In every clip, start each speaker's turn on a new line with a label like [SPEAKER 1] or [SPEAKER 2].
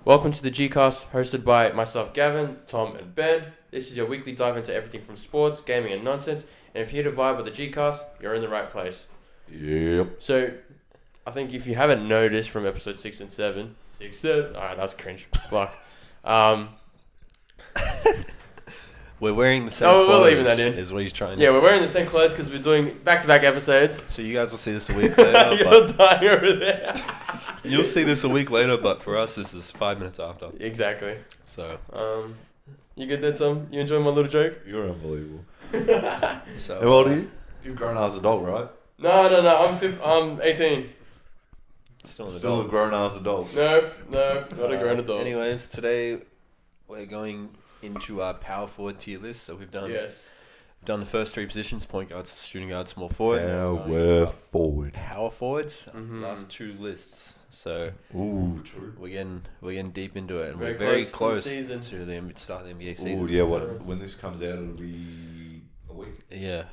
[SPEAKER 1] Welcome to the Gcast, hosted by myself, Gavin, Tom, and Ben. This is your weekly dive into everything from sports, gaming, and nonsense. And if you're here to vibe with the Gcast, you're in the right place.
[SPEAKER 2] Yep.
[SPEAKER 1] So, I think if you haven't noticed from episode 6 and 7, alright, that's cringe. Fuck.
[SPEAKER 3] We're wearing the same
[SPEAKER 1] we're
[SPEAKER 3] clothes.
[SPEAKER 1] leaving that in.
[SPEAKER 3] Is what he's trying to
[SPEAKER 1] Yeah,
[SPEAKER 3] say.
[SPEAKER 1] we're wearing the same clothes because we're doing back-to-back episodes.
[SPEAKER 3] So you guys will see this a week later.
[SPEAKER 1] You're dying over there.
[SPEAKER 3] You'll see this a week later, but for us, this is 5 minutes after.
[SPEAKER 1] Exactly.
[SPEAKER 3] So,
[SPEAKER 1] you good there, Tom? You enjoying my little joke?
[SPEAKER 2] You're unbelievable.
[SPEAKER 3] so
[SPEAKER 2] How old are you? You're a grown-ass adult, right?
[SPEAKER 1] No. I'm 18.
[SPEAKER 3] Still an
[SPEAKER 2] Still
[SPEAKER 3] adult.
[SPEAKER 2] a grown-ass adult.
[SPEAKER 1] No, not a grown adult.
[SPEAKER 3] Anyways, today we're going into our power forward tier list. So we've done the first three positions: point guards, shooting guards, small forward.
[SPEAKER 2] We're forward.
[SPEAKER 3] Power forwards.
[SPEAKER 1] Mhm.
[SPEAKER 3] Last two lists. So
[SPEAKER 2] Ooh, true.
[SPEAKER 3] we're getting deep into it, and
[SPEAKER 1] Very
[SPEAKER 3] we're very
[SPEAKER 1] close
[SPEAKER 3] close
[SPEAKER 1] to the
[SPEAKER 3] to
[SPEAKER 1] season.
[SPEAKER 3] the start of the NBA season.
[SPEAKER 2] Ooh, yeah.
[SPEAKER 3] so-
[SPEAKER 2] When this comes out, it'll be a week.
[SPEAKER 3] Yeah,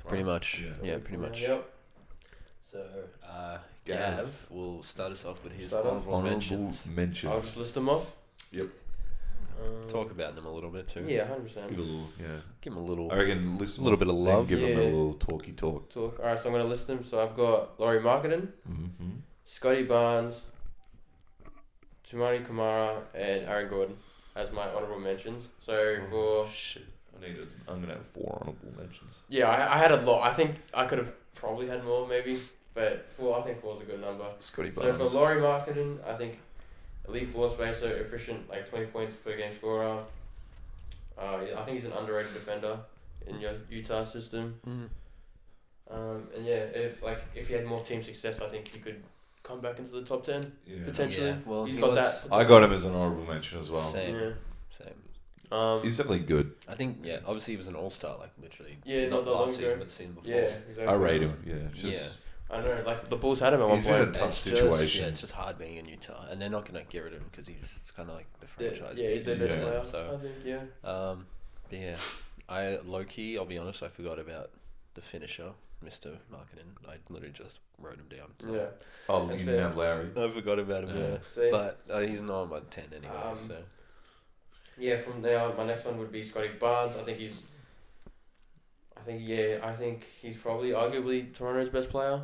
[SPEAKER 3] pretty
[SPEAKER 2] Right.
[SPEAKER 3] much.
[SPEAKER 2] Yeah.
[SPEAKER 3] Yeah, pretty much.
[SPEAKER 1] Yep.
[SPEAKER 3] So,
[SPEAKER 2] Gav.
[SPEAKER 3] Gav will start us off with his
[SPEAKER 1] Start off.
[SPEAKER 3] honorable mentions.
[SPEAKER 1] I'll just list them off.
[SPEAKER 2] Yep.
[SPEAKER 3] Talk about them a little bit too.
[SPEAKER 1] Yeah,
[SPEAKER 2] Give
[SPEAKER 1] 100%.
[SPEAKER 2] a little, yeah.
[SPEAKER 3] Give him a little.
[SPEAKER 2] I reckon listen
[SPEAKER 3] A little bit of
[SPEAKER 2] then
[SPEAKER 3] love.
[SPEAKER 2] Give them a
[SPEAKER 1] Yeah.
[SPEAKER 2] little talky talk.
[SPEAKER 1] Talk. Alright, so I'm going to list them. So I've got Laurie Marketing,
[SPEAKER 2] Mm-hmm.
[SPEAKER 1] Scotty Barnes, Tumani Kamara, and Aaron Gordon as my honorable mentions. So for...
[SPEAKER 2] Shit. I'm gonna have 4 honorable mentions.
[SPEAKER 1] Yeah, I had a lot. I think I could have probably had more maybe. But I think 4 is a good number.
[SPEAKER 2] Scotty
[SPEAKER 1] So
[SPEAKER 2] Barnes.
[SPEAKER 1] for Laurie Marketing, I think elite floor spacer, efficient, like 20 points per game scorer. I think he's an underrated defender in your Utah system.
[SPEAKER 3] Mm.
[SPEAKER 1] And yeah, if he had more team success, I think he could come back into the top 10
[SPEAKER 2] Yeah.
[SPEAKER 1] potentially.
[SPEAKER 3] Yeah, well,
[SPEAKER 1] he's
[SPEAKER 3] he
[SPEAKER 1] got
[SPEAKER 3] was-
[SPEAKER 1] that.
[SPEAKER 2] I got him as an honorable mention as well.
[SPEAKER 3] Same.
[SPEAKER 1] Yeah.
[SPEAKER 3] Same.
[SPEAKER 2] He's definitely good.
[SPEAKER 3] I think obviously he was an all-star, like literally.
[SPEAKER 1] Yeah, not that long
[SPEAKER 3] last season,
[SPEAKER 1] ago.
[SPEAKER 3] but the season before.
[SPEAKER 1] Yeah, exactly.
[SPEAKER 2] I rate him. Yeah. Just,
[SPEAKER 1] I know, like the Bulls had him at one
[SPEAKER 2] He's in a
[SPEAKER 1] point.
[SPEAKER 2] tough
[SPEAKER 3] It's
[SPEAKER 2] situation.
[SPEAKER 3] it's just hard being in Utah, and they're not gonna get rid of him because he's kind of like the franchise.
[SPEAKER 1] Yeah, he's their best
[SPEAKER 2] Yeah.
[SPEAKER 1] player.
[SPEAKER 3] So,
[SPEAKER 1] I think
[SPEAKER 3] but yeah, I low key, I'll be honest, I forgot about the finisher, Mr. Marketing. I literally just wrote him down. So.
[SPEAKER 1] Yeah.
[SPEAKER 2] oh,
[SPEAKER 1] That's
[SPEAKER 2] you
[SPEAKER 1] fair.
[SPEAKER 2] didn't have Larry.
[SPEAKER 3] I forgot about him.
[SPEAKER 2] Yeah.
[SPEAKER 3] Yeah,
[SPEAKER 1] See?
[SPEAKER 3] but he's not on my 10 anyway. So
[SPEAKER 1] Yeah, from there, my next one would be Scotty Barnes. I think he's probably arguably Toronto's best player.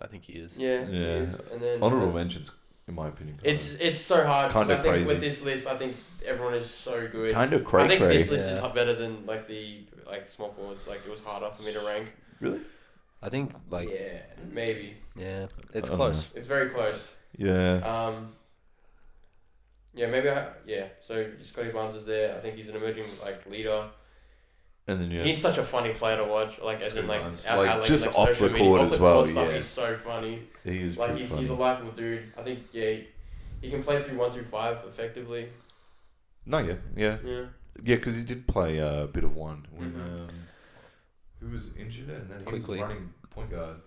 [SPEAKER 3] I think he is.
[SPEAKER 1] Yeah. he
[SPEAKER 2] Yeah.
[SPEAKER 1] is. And then
[SPEAKER 2] Honorable mentions, in my opinion.
[SPEAKER 1] It's so hard. 'cause
[SPEAKER 2] Kinda
[SPEAKER 1] I think
[SPEAKER 2] crazy.
[SPEAKER 1] with this list, I think everyone is so good.
[SPEAKER 2] kind of
[SPEAKER 1] I
[SPEAKER 2] cray
[SPEAKER 1] think
[SPEAKER 2] cray.
[SPEAKER 1] this list is
[SPEAKER 3] Yeah.
[SPEAKER 1] better than like the small forwards. Like it was harder for me to rank.
[SPEAKER 2] Really?
[SPEAKER 3] I think
[SPEAKER 1] Yeah, maybe
[SPEAKER 3] it's
[SPEAKER 2] I don't
[SPEAKER 3] close.
[SPEAKER 1] it's very close.
[SPEAKER 2] Yeah.
[SPEAKER 1] Yeah, maybe So Scotty Barnes is there. I think he's an emerging leader.
[SPEAKER 2] And then
[SPEAKER 1] He's such a funny player to watch. Like as in
[SPEAKER 2] Scotty Barnes.
[SPEAKER 1] just
[SPEAKER 2] off
[SPEAKER 1] social
[SPEAKER 2] the
[SPEAKER 1] media,
[SPEAKER 2] court
[SPEAKER 1] off
[SPEAKER 2] as
[SPEAKER 1] the
[SPEAKER 2] well.
[SPEAKER 1] court stuff,
[SPEAKER 2] Yeah.
[SPEAKER 1] he's so funny.
[SPEAKER 2] He is
[SPEAKER 1] Like
[SPEAKER 2] pretty
[SPEAKER 1] he's
[SPEAKER 2] funny.
[SPEAKER 1] a likable dude. I think he can play through 1-5 effectively.
[SPEAKER 2] No, yeah.
[SPEAKER 1] Yeah.
[SPEAKER 2] Yeah, because he did play a bit of one when
[SPEAKER 1] Mhm.
[SPEAKER 2] who was injured and then
[SPEAKER 3] Quickly.
[SPEAKER 2] he was running point guard.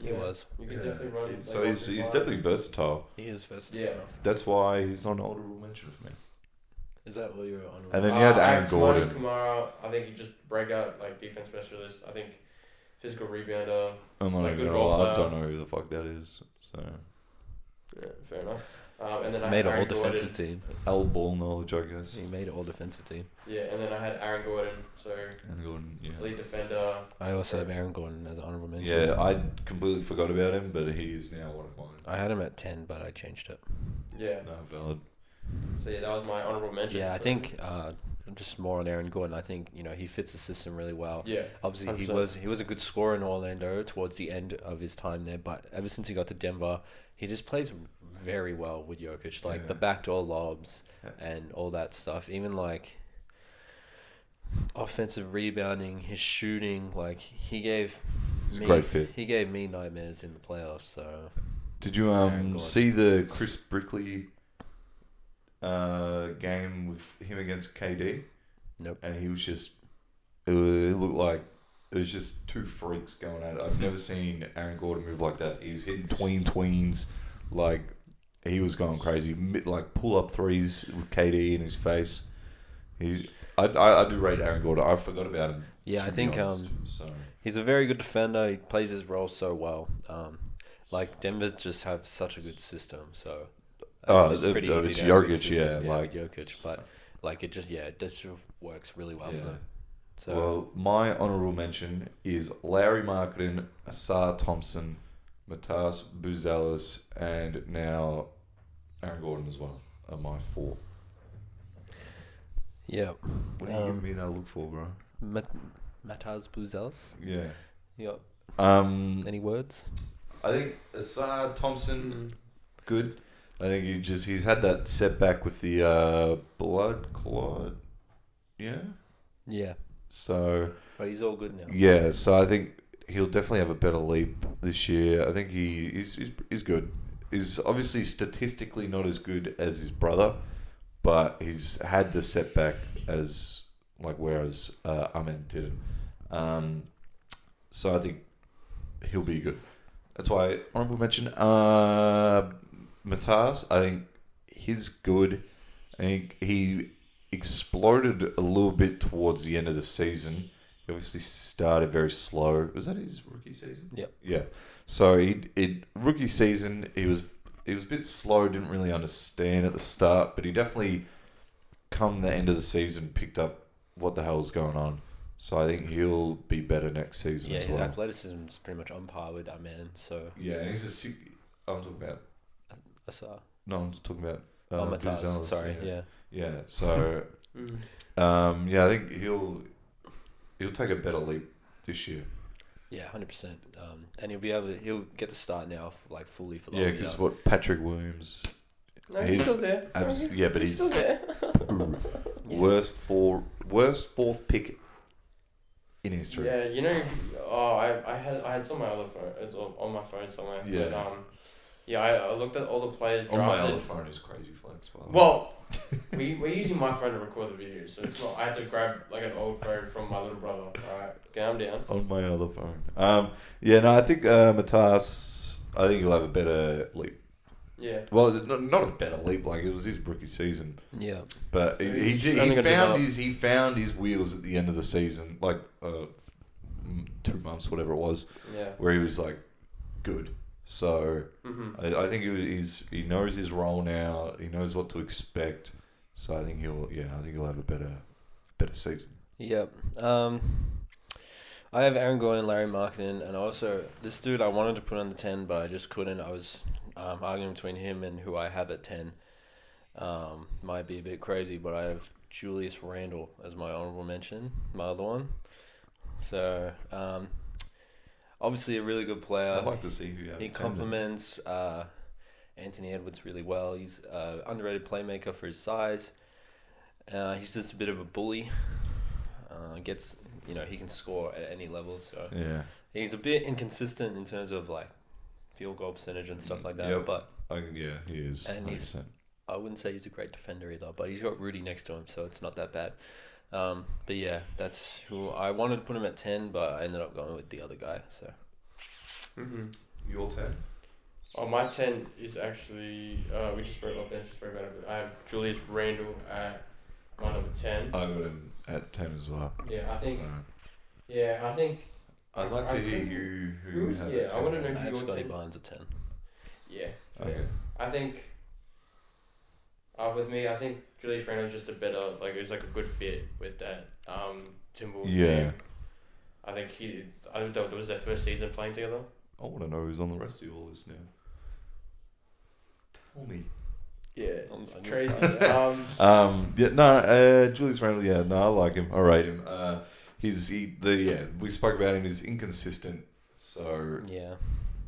[SPEAKER 3] He
[SPEAKER 1] Yeah.
[SPEAKER 3] was.
[SPEAKER 1] You can definitely run.
[SPEAKER 2] So he's
[SPEAKER 1] 1-5.
[SPEAKER 2] definitely versatile.
[SPEAKER 3] He is versatile
[SPEAKER 1] Yeah.
[SPEAKER 3] enough.
[SPEAKER 2] That's why he's not an honorable mention for me.
[SPEAKER 3] Is that what you're on?
[SPEAKER 2] And then you had Aaron
[SPEAKER 1] Tumani
[SPEAKER 2] Gordon.
[SPEAKER 1] Kamara, I think he just breakout defense specialist. I think physical rebounder.
[SPEAKER 2] I'm not
[SPEAKER 1] Like,
[SPEAKER 2] even
[SPEAKER 1] good
[SPEAKER 2] gonna
[SPEAKER 1] role
[SPEAKER 2] lie, I
[SPEAKER 1] player.
[SPEAKER 2] don't know who the fuck that is. So
[SPEAKER 1] Yeah, fair enough. And then I
[SPEAKER 3] made
[SPEAKER 1] had
[SPEAKER 3] an all
[SPEAKER 1] Aaron
[SPEAKER 3] defensive
[SPEAKER 1] Gordon.
[SPEAKER 3] team.
[SPEAKER 2] L ball knowledge, I guess.
[SPEAKER 3] He made an all defensive team.
[SPEAKER 1] Yeah, and then I had Aaron Gordon. So
[SPEAKER 2] And Gordon, yeah.
[SPEAKER 1] lead defender.
[SPEAKER 3] I also have Aaron Gordon as an honorable mention.
[SPEAKER 2] Yeah, I completely forgot about him, but he's now one of mine.
[SPEAKER 3] I had him at 10, but I changed it.
[SPEAKER 1] Yeah.
[SPEAKER 2] No, valid.
[SPEAKER 1] So yeah, that was my honorable mention.
[SPEAKER 3] Yeah, I
[SPEAKER 1] so-
[SPEAKER 3] think just more on Aaron Gordon. I think he fits the system really well.
[SPEAKER 1] Yeah.
[SPEAKER 3] Obviously,
[SPEAKER 1] 100%.
[SPEAKER 3] he was a good scorer in Orlando towards the end of his time there, but ever since he got to Denver, he just plays very well with Jokic. Like the backdoor lobs and all that stuff. Even offensive rebounding, his shooting. Like he gave
[SPEAKER 2] He's
[SPEAKER 3] me,
[SPEAKER 2] a great fit.
[SPEAKER 3] He gave me nightmares in the playoffs. So
[SPEAKER 2] Did you
[SPEAKER 3] Aaron Gordon.
[SPEAKER 2] see the Chris Brickley game with him against KD?
[SPEAKER 3] Nope.
[SPEAKER 2] And he was just it looked like it was just two freaks going at it. I've never seen Aaron Gordon move like that. He's hitting tweens, like he was going crazy. Like pull up threes with KD in his face. I do rate Aaron Gordon. I forgot about him.
[SPEAKER 3] yeah,
[SPEAKER 2] to
[SPEAKER 3] I
[SPEAKER 2] be
[SPEAKER 3] think
[SPEAKER 2] honest. So
[SPEAKER 3] he's a very good defender. He plays his role so well. Denver just have such a good system. So It's pretty easy
[SPEAKER 2] it's
[SPEAKER 3] to have a
[SPEAKER 2] Jokic,
[SPEAKER 3] system,
[SPEAKER 2] yeah, like
[SPEAKER 3] with Jokic, but like it just works really well for
[SPEAKER 2] yeah.
[SPEAKER 3] them. So
[SPEAKER 2] Well, my honourable mention is Larry Marketing, Asar Thompson, Matas Buzelis, and now Aaron Gordon as well are my 4.
[SPEAKER 3] yeah,
[SPEAKER 2] What are you giving me that look for, bro?
[SPEAKER 3] Mataz Buzelis.
[SPEAKER 2] Yeah.
[SPEAKER 3] Yeah.
[SPEAKER 2] I
[SPEAKER 3] Any words?
[SPEAKER 2] think Asar Thompson, good. I think he's had that setback with the blood clot. Yeah.
[SPEAKER 3] Yeah,
[SPEAKER 2] So
[SPEAKER 3] but he's all good now.
[SPEAKER 2] yeah, so I think he'll definitely have a better leap this year. I think he's good. He's obviously statistically not as good as his brother, but he's had the setback as whereas Amen didn't. So I think he'll be good. That's why honorable mention. Matas, I think he's good. I think he exploded a little bit towards the end of the season. He obviously started very slow. Was that his rookie season?
[SPEAKER 3] Yep.
[SPEAKER 2] Yeah. So rookie season he was a bit slow. Didn't really understand at the start, but he definitely come the end of the season picked up what the hell's going on. So I think he'll be better next season
[SPEAKER 3] Yeah,
[SPEAKER 2] as
[SPEAKER 3] his
[SPEAKER 2] well.
[SPEAKER 3] athleticism is pretty much on par with Amen. So
[SPEAKER 2] Yeah, and he's a sick. I'm talking about.
[SPEAKER 3] Asar.
[SPEAKER 2] No, I'm talking about.
[SPEAKER 3] Matas.
[SPEAKER 2] Buzelis,
[SPEAKER 3] Sorry. Yeah.
[SPEAKER 2] Yeah. So, I think he'll take a better leap this year.
[SPEAKER 3] Yeah, 100%. And he'll get the start now, fully for the
[SPEAKER 2] Yeah,
[SPEAKER 3] whole
[SPEAKER 2] because
[SPEAKER 3] year.
[SPEAKER 2] Patrick Williams.
[SPEAKER 1] No, he's still there.
[SPEAKER 2] Yeah, but
[SPEAKER 1] He's still there.
[SPEAKER 2] worst fourth pick in history.
[SPEAKER 1] Yeah, I had some on my other phone. It's on my phone somewhere.
[SPEAKER 2] Yeah.
[SPEAKER 1] But I looked at all the players drafted.
[SPEAKER 2] On my other phone is crazy flex.
[SPEAKER 1] Well, we're using my phone to record the video, so it's not. I had to grab an old phone from my little brother. All right, calm down.
[SPEAKER 2] On my other phone. I think Matas. I think he'll have a better leap.
[SPEAKER 1] Yeah.
[SPEAKER 2] Well, not a better leap. It was his rookie season.
[SPEAKER 3] Yeah.
[SPEAKER 2] But
[SPEAKER 1] So
[SPEAKER 2] he found his wheels at the end of the season, 2 months, whatever it was,
[SPEAKER 1] Yeah.
[SPEAKER 2] where he was good. So I think he knows his role now. He knows what to expect. So I think he'll have a better season.
[SPEAKER 3] Yep. I have Aaron Gordon and Larry Marketing, and also this dude I wanted to put on the 10, but I just couldn't. I was arguing between him and who I have at 10. Might be a bit crazy, but I have Julius Randle as my honorable mention, my other one. So, obviously a really good player.
[SPEAKER 2] I'd like to see who you have.
[SPEAKER 3] He complements Anthony Edwards really well. He's an underrated playmaker for his size. He's just a bit of a bully. He can score at any level. So
[SPEAKER 2] Yeah.
[SPEAKER 3] he's a bit inconsistent in terms of field goal percentage and stuff like that.
[SPEAKER 2] Yep.
[SPEAKER 3] But
[SPEAKER 2] He is.
[SPEAKER 3] And
[SPEAKER 2] 100%.
[SPEAKER 3] I wouldn't say he's a great defender either. But he's got Rudy next to him, so it's not that bad. But yeah, that's who I wanted to put him at 10, but I ended up going with the other guy. So.
[SPEAKER 2] Your 10?
[SPEAKER 1] Oh, my 10 is actually we just spoke about bench. Spoke about it. But I have Julius Randle at my number 10.
[SPEAKER 2] I got him at 10 as well.
[SPEAKER 1] Yeah, I think.
[SPEAKER 2] So.
[SPEAKER 1] Yeah, I think.
[SPEAKER 2] I'd like to hear you who you have at 10.
[SPEAKER 1] I want to know
[SPEAKER 3] I
[SPEAKER 1] who
[SPEAKER 3] have
[SPEAKER 1] your
[SPEAKER 3] Scotty
[SPEAKER 1] 10.
[SPEAKER 3] Barnes at 10.
[SPEAKER 1] Yeah.
[SPEAKER 2] Okay.
[SPEAKER 1] I think. With me, I think Julius Randle is just a better, it was a good fit with that Timberwolves team. I think that was their first season playing together.
[SPEAKER 2] I want to know who's on the rest of your list now. Tell me.
[SPEAKER 1] Yeah, it's crazy.
[SPEAKER 2] Julius Randle. Yeah, no, I like him. I rate him. We spoke about him. He's inconsistent, so
[SPEAKER 3] Yeah.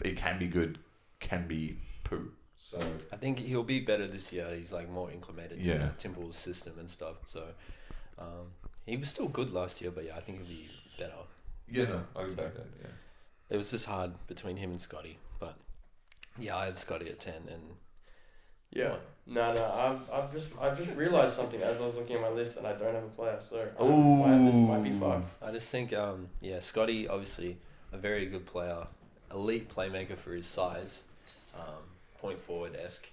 [SPEAKER 2] he can be good, can be poo. So
[SPEAKER 3] I think he'll be better this year. He's more acclimated to the Timberwolves system and stuff. So he was still good last year, but I think he'll be better.
[SPEAKER 2] Yeah, no, I can back that. Yeah.
[SPEAKER 3] It was just hard between him and Scotty, but yeah, I have Scotty at 10, and
[SPEAKER 1] Yeah. No. I've just realised something as I was looking at my list, and I don't have a player. So this might be fucked.
[SPEAKER 3] I just think Scotty obviously a very good player, elite playmaker for his size, point forward esque.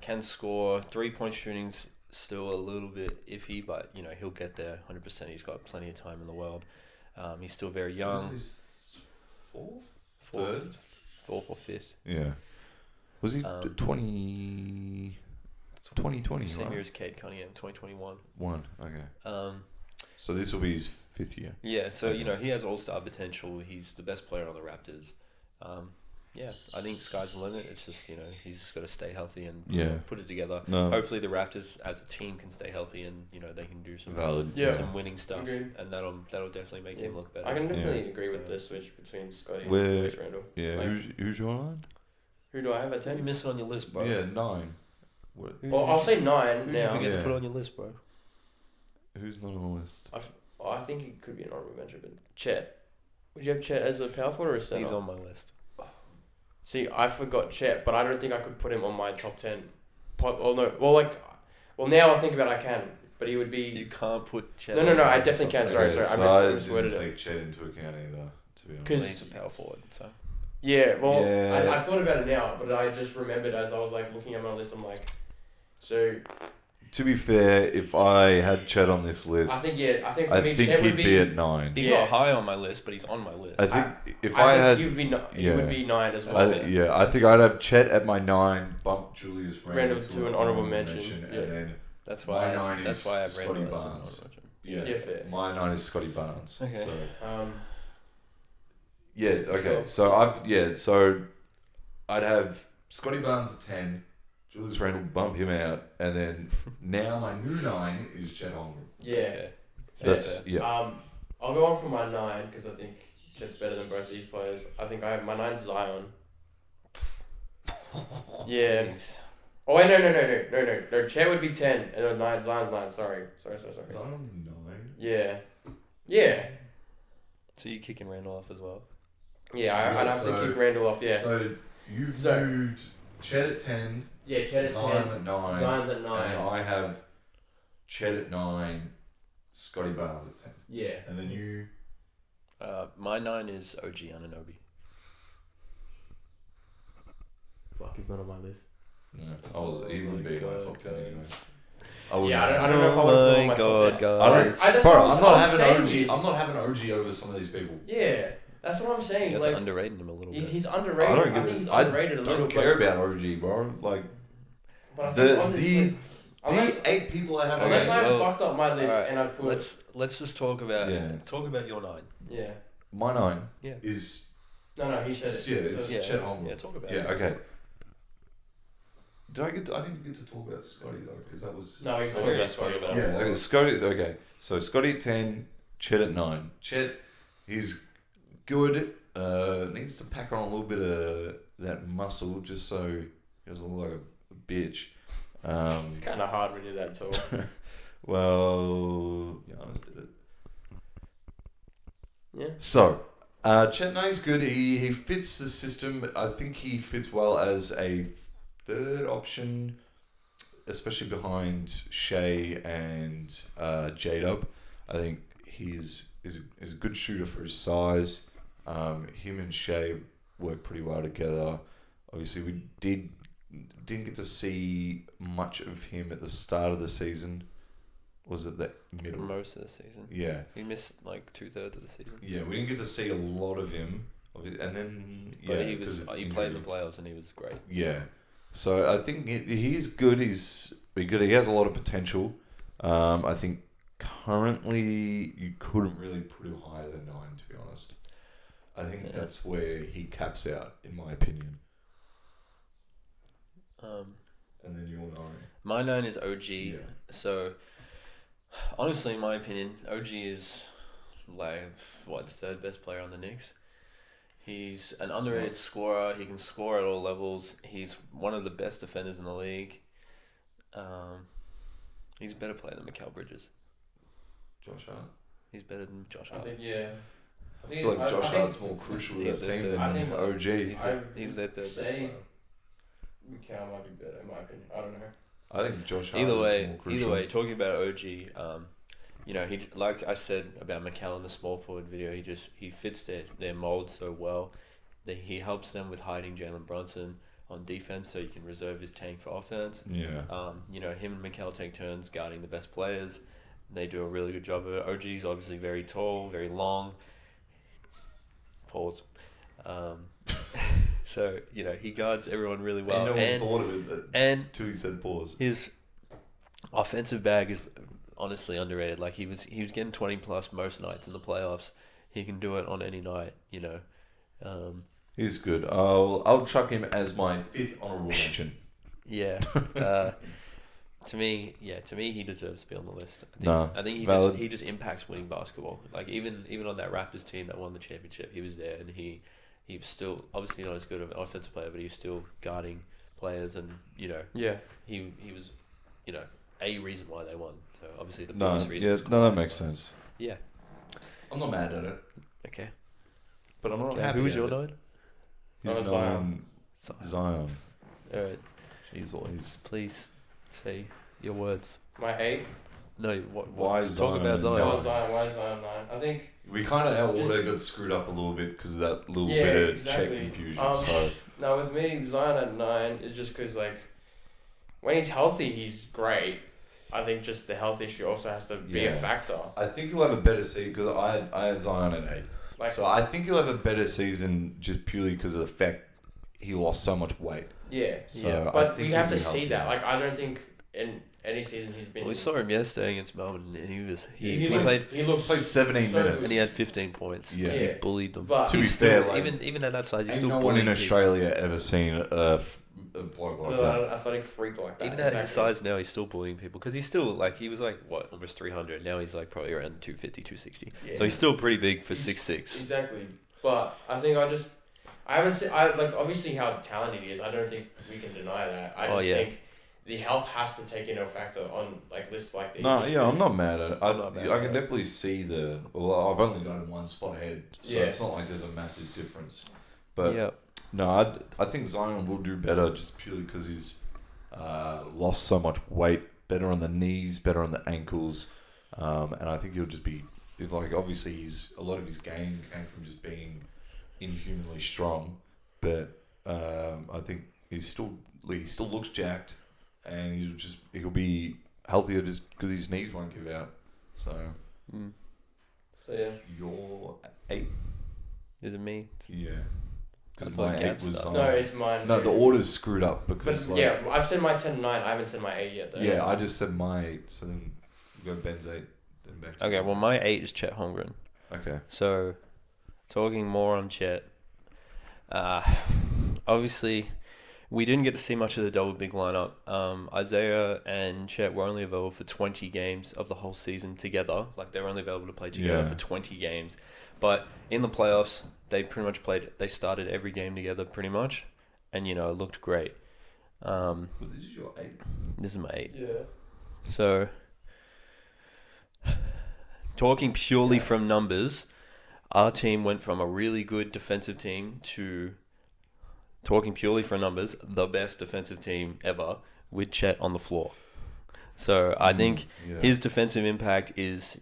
[SPEAKER 3] Can score. 3-point shooting's still a little bit iffy, but he'll get there 100%. He's got plenty of time in the world. He's still very young.
[SPEAKER 2] Is this fourth?
[SPEAKER 3] Fourth or fifth.
[SPEAKER 2] Yeah. Was he
[SPEAKER 3] Um,
[SPEAKER 2] 2020,
[SPEAKER 3] Same year
[SPEAKER 2] right?
[SPEAKER 3] as Cade Cunningham, 2021.
[SPEAKER 2] Okay. So this will be his 5th year.
[SPEAKER 3] Yeah, so
[SPEAKER 2] Okay.
[SPEAKER 3] he has all-star potential. He's the best player on the Raptors. Yeah, I think sky's the limit. It's just he's just got to stay healthy and put it together.
[SPEAKER 2] No.
[SPEAKER 3] Hopefully the Raptors as a team can stay healthy and they can do some
[SPEAKER 2] Valid.
[SPEAKER 3] some winning stuff.
[SPEAKER 1] Agreed.
[SPEAKER 3] And that'll definitely make him look better.
[SPEAKER 1] I can definitely agree with the switch between Scotty and
[SPEAKER 2] Where-
[SPEAKER 1] Julius Randle.
[SPEAKER 2] Yeah.
[SPEAKER 1] Like,
[SPEAKER 2] who's your line?
[SPEAKER 1] who do I have at
[SPEAKER 3] You
[SPEAKER 1] 10?
[SPEAKER 3] missed it on your list, bro.
[SPEAKER 2] Yeah, 9.
[SPEAKER 1] Well, I'll say 9
[SPEAKER 3] Who'd
[SPEAKER 1] now.
[SPEAKER 3] you forget
[SPEAKER 2] Yeah.
[SPEAKER 3] to put on your list, bro?
[SPEAKER 2] Who's not on the list?
[SPEAKER 1] I think he could be an honorable mention, but Chet. Would you have Chet as a power forward or a center?
[SPEAKER 3] He's on my list.
[SPEAKER 1] See, I forgot Chet, but I don't think I could put him on my top 10. Now I think about it, I can, but he would be...
[SPEAKER 3] You can't put Chet.
[SPEAKER 1] No, I definitely can. Sorry,
[SPEAKER 2] Okay,
[SPEAKER 1] I
[SPEAKER 2] so
[SPEAKER 1] misworded
[SPEAKER 2] didn't
[SPEAKER 1] it.
[SPEAKER 2] take Chet into account either, to be honest.
[SPEAKER 1] Because
[SPEAKER 3] he's a power forward, so.
[SPEAKER 1] Yeah, well,
[SPEAKER 2] Yeah.
[SPEAKER 1] I thought about it now, but I just remembered as I was like looking at my list, I'm like, so
[SPEAKER 2] To be fair, if I had Chet on this list,
[SPEAKER 1] I think for me,
[SPEAKER 2] think
[SPEAKER 1] Chet
[SPEAKER 2] he'd
[SPEAKER 1] would
[SPEAKER 2] be at 9.
[SPEAKER 3] He's
[SPEAKER 1] Yeah.
[SPEAKER 3] not high on my list, but he's on my list.
[SPEAKER 2] I think if
[SPEAKER 1] I
[SPEAKER 2] I
[SPEAKER 1] think
[SPEAKER 2] had...
[SPEAKER 1] he would be 9 as well.
[SPEAKER 2] I think I'd have Chet at my 9, bump Julius
[SPEAKER 1] Randle to an honourable mention, yeah.
[SPEAKER 2] and then
[SPEAKER 3] that's
[SPEAKER 2] my
[SPEAKER 3] why.
[SPEAKER 2] 9
[SPEAKER 3] That's
[SPEAKER 2] is
[SPEAKER 3] why I've
[SPEAKER 2] Scotty
[SPEAKER 3] Randle as an
[SPEAKER 2] Barnes.
[SPEAKER 3] honorable mention.
[SPEAKER 1] Yeah, fair.
[SPEAKER 2] My 9 is Scotty Barnes.
[SPEAKER 3] Okay.
[SPEAKER 2] So.
[SPEAKER 1] Sure.
[SPEAKER 2] So I'd have Scotty Barnes at 10, Julius Randle, bump him out, and then now my new 9 is Chet Holmgren.
[SPEAKER 1] Yeah.
[SPEAKER 3] Okay.
[SPEAKER 2] That's
[SPEAKER 3] Fair.
[SPEAKER 1] I'll go on from my 9 because I think Chet's better than both of these players. I think I have my 9 Zion. Yeah.
[SPEAKER 3] Please.
[SPEAKER 1] Oh wait, no. Chet would be 10 and then 9. Zion's 9. Sorry.
[SPEAKER 2] Zion 9?
[SPEAKER 1] Yeah.
[SPEAKER 3] So you kicking Randall off as well?
[SPEAKER 1] Yeah, I'd have to kick Randall off. Yeah.
[SPEAKER 2] So you've
[SPEAKER 1] So-
[SPEAKER 2] moved Chet at 10,
[SPEAKER 1] Yeah, Chet at
[SPEAKER 2] Zion
[SPEAKER 1] 10.
[SPEAKER 2] at 9,
[SPEAKER 1] Zion's at
[SPEAKER 2] and
[SPEAKER 1] 9.
[SPEAKER 2] then I have Chet at 9, Scotty Barnes at 10.
[SPEAKER 1] Yeah.
[SPEAKER 2] And then you...
[SPEAKER 3] My 9 is OG Anunoby.
[SPEAKER 1] Fuck, he's not on my list.
[SPEAKER 2] No, he wouldn't be in my top 10 anyway.
[SPEAKER 1] Yeah, I don't know if I would have put him on my top 10.
[SPEAKER 2] I don't.
[SPEAKER 1] that's
[SPEAKER 2] Bro,
[SPEAKER 1] what
[SPEAKER 2] I'm
[SPEAKER 1] I
[SPEAKER 2] not
[SPEAKER 1] was
[SPEAKER 2] having
[SPEAKER 1] saying
[SPEAKER 2] OG.
[SPEAKER 1] is-
[SPEAKER 2] I'm not having OG over some of these people.
[SPEAKER 1] Yeah, that's what I'm saying.
[SPEAKER 3] You guys
[SPEAKER 1] Like,
[SPEAKER 3] are underrating him a little bit.
[SPEAKER 1] he's underrated. I think he's underrated a little
[SPEAKER 2] don't care
[SPEAKER 1] bit.
[SPEAKER 2] about OG, bro. Like
[SPEAKER 1] But I think on this list,
[SPEAKER 2] these 8 people I have.
[SPEAKER 1] unless
[SPEAKER 3] Okay,
[SPEAKER 1] I
[SPEAKER 3] well,
[SPEAKER 1] fucked up my list
[SPEAKER 3] alright,
[SPEAKER 1] and I put
[SPEAKER 3] Let's just talk about your 9.
[SPEAKER 1] yeah.
[SPEAKER 2] My 9
[SPEAKER 3] Yeah.
[SPEAKER 2] is
[SPEAKER 1] No, he said it.
[SPEAKER 2] yeah, it's
[SPEAKER 1] So-
[SPEAKER 2] Chet Holmgren.
[SPEAKER 3] Yeah, talk about
[SPEAKER 2] Yeah,
[SPEAKER 3] it.
[SPEAKER 2] okay. I didn't get to talk about Scotty though, because that was
[SPEAKER 1] No, he's
[SPEAKER 3] Talk
[SPEAKER 1] talking
[SPEAKER 3] about
[SPEAKER 1] about Scotty.
[SPEAKER 3] Scotty.
[SPEAKER 2] yeah. Okay, Scotty. Okay, so Scotty at 10, Chet at 9. Chet, he's good. Needs to pack on a little bit of that muscle just so he doesn't look like a bitch.
[SPEAKER 1] It's kind of hard when you're that tall.
[SPEAKER 2] Well, Giannis did it.
[SPEAKER 1] Yeah.
[SPEAKER 2] So, Chet Nay's good. He fits the system. I think he fits well as a third option, especially behind Shea and J-Dub. I think he's a good shooter for his size. Him and Shea work pretty well together. Obviously, we didn't get to see much of him at the start of the season. Was it the middle?
[SPEAKER 3] Most of the season.
[SPEAKER 2] Yeah.
[SPEAKER 3] He missed like 2/3 of the season.
[SPEAKER 2] Yeah, we didn't get to see a lot of him. And then, yeah.
[SPEAKER 3] But he played in the playoffs and he was great.
[SPEAKER 2] Yeah. So I think he's good. He's good. He has a lot of potential. I think currently you couldn't really put him higher than 9, to be honest. I think that's where he caps out, in my opinion. And then your 9.
[SPEAKER 3] My 9 is OG.
[SPEAKER 2] Yeah.
[SPEAKER 3] So, honestly, in my opinion, OG is like the third best player on the Knicks. He's an underrated scorer. He can score at all levels. He's one of the best defenders in the league. He's a better player than Mikal Bridges.
[SPEAKER 2] Josh Hart.
[SPEAKER 3] He's better than Josh
[SPEAKER 1] I
[SPEAKER 3] Hart.
[SPEAKER 1] think yeah.
[SPEAKER 2] I feel like Josh Hart's more crucial to
[SPEAKER 3] he's
[SPEAKER 2] that
[SPEAKER 3] the
[SPEAKER 2] team
[SPEAKER 3] third.
[SPEAKER 2] than
[SPEAKER 1] I think
[SPEAKER 2] OG.
[SPEAKER 3] He's their third best
[SPEAKER 1] say
[SPEAKER 3] player.
[SPEAKER 1] Mikal might be better in my opinion. I don't know.
[SPEAKER 2] I think Josh Hart
[SPEAKER 3] Either
[SPEAKER 2] is more crucial.
[SPEAKER 3] way, talking about OG, he like I said about McCall in the small forward video, he fits their mold so well. He helps them with hiding Jalen Brunson on defense, so you can reserve his tank for offense.
[SPEAKER 2] Yeah.
[SPEAKER 3] Him and McCall take turns guarding the best players. They do a really good job of it. OG's obviously very tall, very long. Pause. So, he guards everyone really well.
[SPEAKER 2] And no one thought of it until he said pause.
[SPEAKER 3] His offensive bag is honestly underrated. Like, he was getting 20 plus most nights in the playoffs. He can do it on any night,
[SPEAKER 2] He's good. I'll chuck him as my 5th honorable mention.
[SPEAKER 3] Yeah. To me, he deserves to be on the list. I think he just impacts winning basketball. Like, even on that Raptors team that won the championship, he was there, and he was still obviously not as good of an offensive player, but he was still guarding players, and he was a reason why they won. So obviously the biggest reason.
[SPEAKER 2] Yeah, no, that makes sense.
[SPEAKER 3] Yeah.
[SPEAKER 2] I'm not mad at it.
[SPEAKER 3] Okay.
[SPEAKER 2] But I'm not happy.
[SPEAKER 3] Who was your 9?
[SPEAKER 2] He's Zion. Zion.
[SPEAKER 3] All right.
[SPEAKER 2] Jeez, always.
[SPEAKER 3] Please say your words.
[SPEAKER 1] My 8.
[SPEAKER 3] No,
[SPEAKER 2] why
[SPEAKER 3] talk
[SPEAKER 2] Zion?
[SPEAKER 3] about Zion.
[SPEAKER 1] Why is Zion 9? I think
[SPEAKER 2] we kind of our order got screwed up a little bit because of that little bit of check confusion.
[SPEAKER 1] Now with me, Zion at 9 is just because when he's healthy, he's great. I think just the health issue also has to be a factor.
[SPEAKER 2] I think he'll have a better season because I had Zion at 8. So I think he'll have a better season just purely because of the fact he lost so much weight.
[SPEAKER 1] Yeah.
[SPEAKER 2] So
[SPEAKER 1] but we have to see that. I don't think in any season he's been.
[SPEAKER 3] Well, we saw him yesterday against Melbourne, and he
[SPEAKER 2] played 17 minutes,
[SPEAKER 3] and he had 15 points.
[SPEAKER 2] Yeah,
[SPEAKER 3] he bullied them.
[SPEAKER 1] But
[SPEAKER 2] to be fair,
[SPEAKER 3] even at that size, he's still
[SPEAKER 2] no
[SPEAKER 3] bullying
[SPEAKER 2] one in Australia ever seen a bloke like that.
[SPEAKER 1] An athletic freak like that.
[SPEAKER 3] Even at his size now, he's still bullying people because he's still he was almost 300. Now he's probably around 250, 260. Yeah, so he's still pretty big for 6'6".
[SPEAKER 1] Exactly, but I think I haven't seen. Obviously how talented he is. I don't think we can deny that. I just think the health has to take into factor on lists like these.
[SPEAKER 2] No, yeah, I'm not mad at it. I can definitely see Well, I've only got him one spot ahead, so it's not like there's a massive difference. But no, I think Zion will do better just purely because he's lost so much weight. Better on the knees, better on the ankles, and I think he'll just be obviously a lot of his game came from just being inhumanly strong, but I think he still looks jacked, and he'll be healthier just because his knees won't give out. So
[SPEAKER 1] yeah,
[SPEAKER 2] your 8
[SPEAKER 3] is it me?
[SPEAKER 2] Yeah, because my 8 was
[SPEAKER 1] no, it's mine.
[SPEAKER 2] No, the order's screwed up because
[SPEAKER 1] I've said my 10 and 9. I haven't said my 8 yet though.
[SPEAKER 2] Yeah, I just said my 8, so then you go Ben's 8, then back to
[SPEAKER 3] Okay, well my 8 is Chet Holmgren.
[SPEAKER 2] Okay.
[SPEAKER 3] So, talking more on Chet, obviously, we didn't get to see much of the double big lineup. Isaiah and Chet were only available for 20 games of the whole season together. They were only available to play together for 20 games. But in the playoffs, they pretty much they started every game together pretty much. And, it looked great.
[SPEAKER 2] But this is your 8?
[SPEAKER 3] This is my 8.
[SPEAKER 1] Yeah.
[SPEAKER 3] So, talking purely from numbers, our team went from a really good defensive team to, talking purely from numbers, the best defensive team ever with Chet on the floor. So I think his defensive impact is,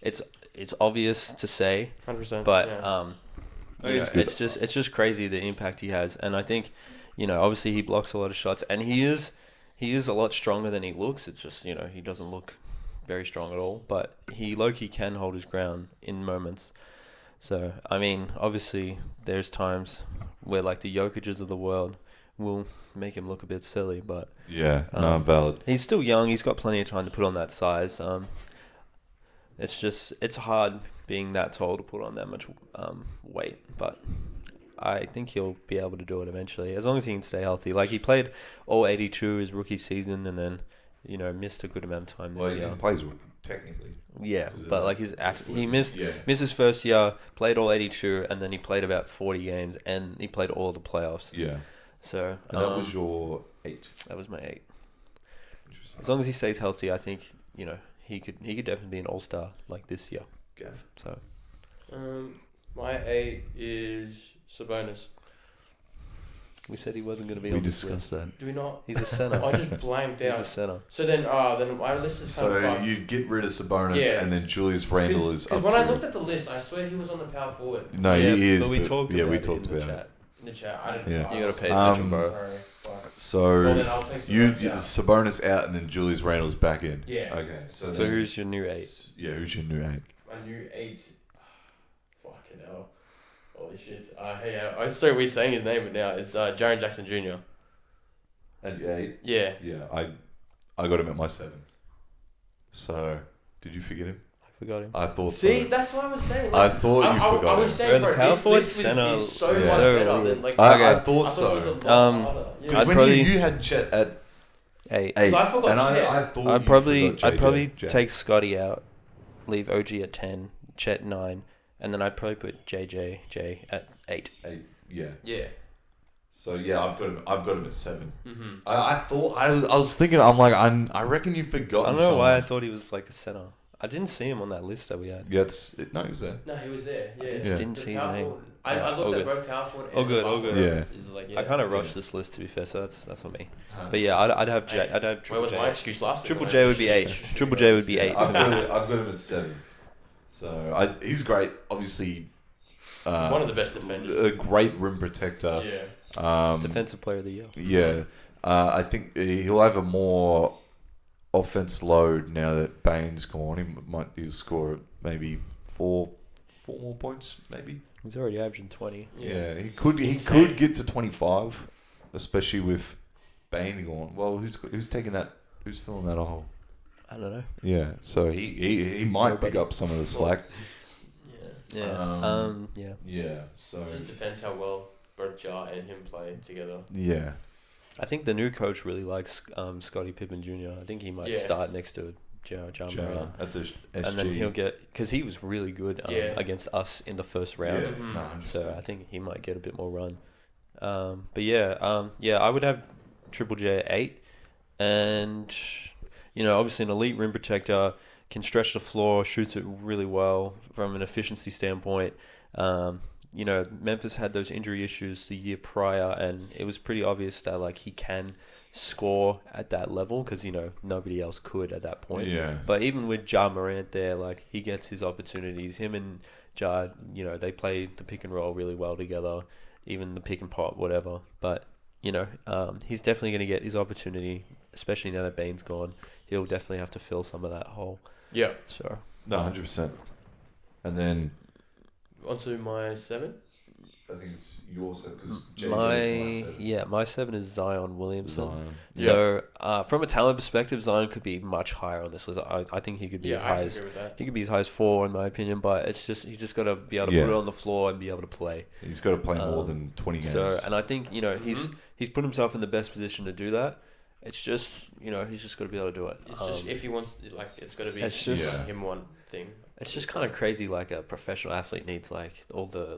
[SPEAKER 3] it's obvious to say,
[SPEAKER 1] 100%.
[SPEAKER 3] but it's just crazy the impact he has. And I think, obviously he blocks a lot of shots, and he is a lot stronger than he looks. It's just, he doesn't look very strong at all, but he low-key can hold his ground in moments. So, I mean, obviously, there's times where, the Jokic's of the world will make him look a bit silly, but...
[SPEAKER 2] Yeah, valid.
[SPEAKER 3] He's still young. He's got plenty of time to put on that size. It's hard being that tall to put on that much weight, but I think he'll be able to do it eventually, as long as he can stay healthy. He played all 82 his rookie season, and then, missed a good amount of time this year.
[SPEAKER 2] Well, he plays technically.
[SPEAKER 3] Yeah, but he missed his first year, played all 82, and then he played about 40 games, and he played all the playoffs.
[SPEAKER 2] Yeah.
[SPEAKER 3] So
[SPEAKER 2] and that was your 8.
[SPEAKER 3] That was my 8. Interesting. As long as he stays healthy, I think he could definitely be an all-star this year.
[SPEAKER 2] Gav.
[SPEAKER 3] So.
[SPEAKER 1] My 8 is Sabonis.
[SPEAKER 3] We said he wasn't going to be
[SPEAKER 2] We
[SPEAKER 3] on
[SPEAKER 2] discussed that.
[SPEAKER 1] Do we not?
[SPEAKER 3] He's a center.
[SPEAKER 1] I just blanked out.
[SPEAKER 3] He's a center.
[SPEAKER 1] So then my list is kind of
[SPEAKER 2] So
[SPEAKER 1] fucked.
[SPEAKER 2] you get rid of Sabonis, and then Julius Randle is up
[SPEAKER 1] Because when
[SPEAKER 2] to...
[SPEAKER 1] I looked at the list, I swear he was on the power forward.
[SPEAKER 2] No, he is.
[SPEAKER 3] But we talked about
[SPEAKER 2] we
[SPEAKER 3] it
[SPEAKER 2] talked
[SPEAKER 3] in the
[SPEAKER 2] about
[SPEAKER 3] chat.
[SPEAKER 1] In the chat, I didn't.
[SPEAKER 2] Yeah.
[SPEAKER 3] You got to pay attention, bro.
[SPEAKER 1] Sorry. Fuck.
[SPEAKER 2] So
[SPEAKER 1] Well, then I'll take
[SPEAKER 2] Sabonis out, and then Julius Randle's back in.
[SPEAKER 1] Yeah.
[SPEAKER 2] Okay. So
[SPEAKER 3] who's your new 8?
[SPEAKER 2] Yeah, who's your new 8?
[SPEAKER 1] My new 8. Fucking hell. Holy shit. Hey, I was so weird saying his name, but now it's Jaren Jackson Jr.
[SPEAKER 2] At 8?
[SPEAKER 1] Yeah.
[SPEAKER 2] Yeah, I got him at my 7. So, did you forget him?
[SPEAKER 3] I forgot him.
[SPEAKER 2] I thought
[SPEAKER 1] See,
[SPEAKER 2] so.
[SPEAKER 1] that's what I was saying.
[SPEAKER 2] I thought you forgot
[SPEAKER 1] I was
[SPEAKER 2] him.
[SPEAKER 1] saying,
[SPEAKER 3] Bro, the
[SPEAKER 1] bro,
[SPEAKER 3] power
[SPEAKER 1] this
[SPEAKER 3] forward
[SPEAKER 1] list
[SPEAKER 3] center
[SPEAKER 1] is so
[SPEAKER 2] yeah.
[SPEAKER 1] much
[SPEAKER 3] so
[SPEAKER 1] better
[SPEAKER 3] weird.
[SPEAKER 1] than, like...
[SPEAKER 2] I
[SPEAKER 3] Okay.
[SPEAKER 2] thought
[SPEAKER 1] I
[SPEAKER 2] so.
[SPEAKER 1] thought it was a lot harder. Yeah.
[SPEAKER 2] Because
[SPEAKER 3] I'd
[SPEAKER 2] when
[SPEAKER 3] probably-
[SPEAKER 2] you had Chet at
[SPEAKER 3] 8.
[SPEAKER 2] 8,
[SPEAKER 1] So I forgot
[SPEAKER 2] and
[SPEAKER 1] Chet.
[SPEAKER 2] I thought
[SPEAKER 3] I'd
[SPEAKER 2] you
[SPEAKER 3] probably
[SPEAKER 2] forgot JJ.
[SPEAKER 3] take Scotty out, leave OG at 10, Chet 9, and then I'd probably put JJ at 8.
[SPEAKER 2] 8, yeah.
[SPEAKER 1] Yeah.
[SPEAKER 2] So yeah, I've got him at 7.
[SPEAKER 1] Mm-hmm.
[SPEAKER 2] I thought I was thinking. I'm like I reckon you forgot.
[SPEAKER 3] I don't know why I thought he was like a center. I didn't see him on that list that we had.
[SPEAKER 2] Yeah, no, he was there.
[SPEAKER 1] No, he was there. Yeah.
[SPEAKER 3] I just didn't see his name.
[SPEAKER 1] I
[SPEAKER 3] Yeah,
[SPEAKER 1] looked
[SPEAKER 3] all
[SPEAKER 1] at
[SPEAKER 3] good.
[SPEAKER 1] both power forward and
[SPEAKER 3] All good, all
[SPEAKER 1] basketball
[SPEAKER 3] good.
[SPEAKER 2] Yeah.
[SPEAKER 1] references. It's like, yeah.
[SPEAKER 3] I kind of rushed this list to be fair, so that's on me. But yeah, I'd have J. I'd have
[SPEAKER 1] Where
[SPEAKER 3] Triple
[SPEAKER 1] was my
[SPEAKER 3] J.
[SPEAKER 1] excuse last week?
[SPEAKER 3] Triple J would be 8. Triple J would be 8 for
[SPEAKER 2] I've
[SPEAKER 3] me.
[SPEAKER 2] got him at 7. So he's great. Obviously,
[SPEAKER 1] One of the best defenders.
[SPEAKER 2] a great rim protector.
[SPEAKER 1] Yeah.
[SPEAKER 3] Defensive Player of the Year.
[SPEAKER 2] Yeah, I think he'll have a more offense load now that Bane's gone. He'll score maybe four more points, maybe.
[SPEAKER 3] He's already averaging 20.
[SPEAKER 2] Yeah, he
[SPEAKER 1] It's
[SPEAKER 2] could
[SPEAKER 1] insane.
[SPEAKER 2] get to 25, especially with Bane gone. Well, who's taking that? Who's filling that hole?
[SPEAKER 3] I don't know.
[SPEAKER 2] Yeah, so he might pick up some of the slack.
[SPEAKER 1] Yeah.
[SPEAKER 3] Yeah. Yeah.
[SPEAKER 2] Yeah, so
[SPEAKER 1] It just depends how well both Jar and him play together.
[SPEAKER 2] yeah,
[SPEAKER 3] I think the new coach really likes Scottie Pippen Jr. I think he might
[SPEAKER 1] Yeah.
[SPEAKER 3] start next to John Morant.
[SPEAKER 2] at the SG.
[SPEAKER 3] And then he'll get, because he was really good
[SPEAKER 1] Yeah.
[SPEAKER 3] against us in the first round.
[SPEAKER 2] Yeah,
[SPEAKER 1] Mhm.
[SPEAKER 2] no, 100%.
[SPEAKER 3] So I think he might get a bit more run. But yeah, I would have Triple J at 8, and obviously an elite rim protector, can stretch the floor, shoots it really well from an efficiency standpoint. Memphis had those injury issues the year prior, and it was pretty obvious that like he can score at that level because nobody else could at that point.
[SPEAKER 2] Yeah.
[SPEAKER 3] But even with Ja Morant there, like he gets his opportunities. Him and Ja, they play the pick and roll really well together, even the pick and pop, whatever. But he's definitely going to get his opportunity, especially now that Bane's gone. He'll definitely have to fill some of that hole.
[SPEAKER 1] Yeah.
[SPEAKER 3] So
[SPEAKER 2] No, 100%. And then
[SPEAKER 1] On to my 7.
[SPEAKER 2] I think it's yours because
[SPEAKER 3] my 7 is Zion Williamson.
[SPEAKER 2] Zion.
[SPEAKER 3] So from a talent perspective, Zion could be much higher on this list. I think he could be as
[SPEAKER 1] I
[SPEAKER 3] high
[SPEAKER 1] can
[SPEAKER 3] as
[SPEAKER 1] agree with that.
[SPEAKER 3] he could be as high as 4 in my opinion. But it's just he's just got to be able to put it on the floor and be able to play.
[SPEAKER 2] He's got to play more than 20 games.
[SPEAKER 3] So and I think he's put himself in the best position to do that. It's just he's just got to be able to do it.
[SPEAKER 1] It's just if he wants, like, it's got to be
[SPEAKER 3] It's just-
[SPEAKER 1] him one thing.
[SPEAKER 3] It's just kind of crazy. Like a professional athlete needs like all the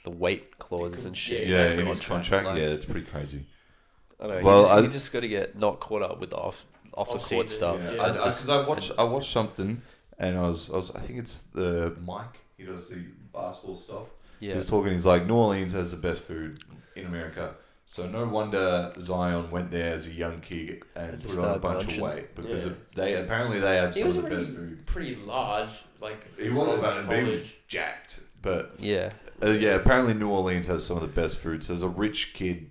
[SPEAKER 3] weight clauses and shit.
[SPEAKER 2] yeah,
[SPEAKER 3] in
[SPEAKER 2] in
[SPEAKER 3] the
[SPEAKER 2] his contract,
[SPEAKER 3] like,
[SPEAKER 2] yeah, it's pretty crazy.
[SPEAKER 3] I don't know.
[SPEAKER 2] Well,
[SPEAKER 3] He just got to get not caught up with the off the court
[SPEAKER 1] Off-season,
[SPEAKER 3] stuff.
[SPEAKER 1] yeah.
[SPEAKER 2] Because I watched something, and I was I think it's the Mike. He does the basketball stuff. He
[SPEAKER 3] Yeah.
[SPEAKER 2] was talking. He's like, New Orleans has the best food in America. So no wonder Zion went there as a young kid and
[SPEAKER 3] just
[SPEAKER 2] put on a
[SPEAKER 3] started
[SPEAKER 2] bunch
[SPEAKER 3] munching.
[SPEAKER 2] of weight because
[SPEAKER 1] Yeah.
[SPEAKER 2] they have
[SPEAKER 1] He
[SPEAKER 2] some
[SPEAKER 1] was
[SPEAKER 2] of the
[SPEAKER 1] already
[SPEAKER 2] best food.
[SPEAKER 1] pretty large, like
[SPEAKER 2] He wasn't
[SPEAKER 1] for
[SPEAKER 2] about to be
[SPEAKER 1] college.
[SPEAKER 2] jacked, but
[SPEAKER 3] Yeah.
[SPEAKER 2] yeah, apparently New Orleans has some of the best food. So as a rich kid,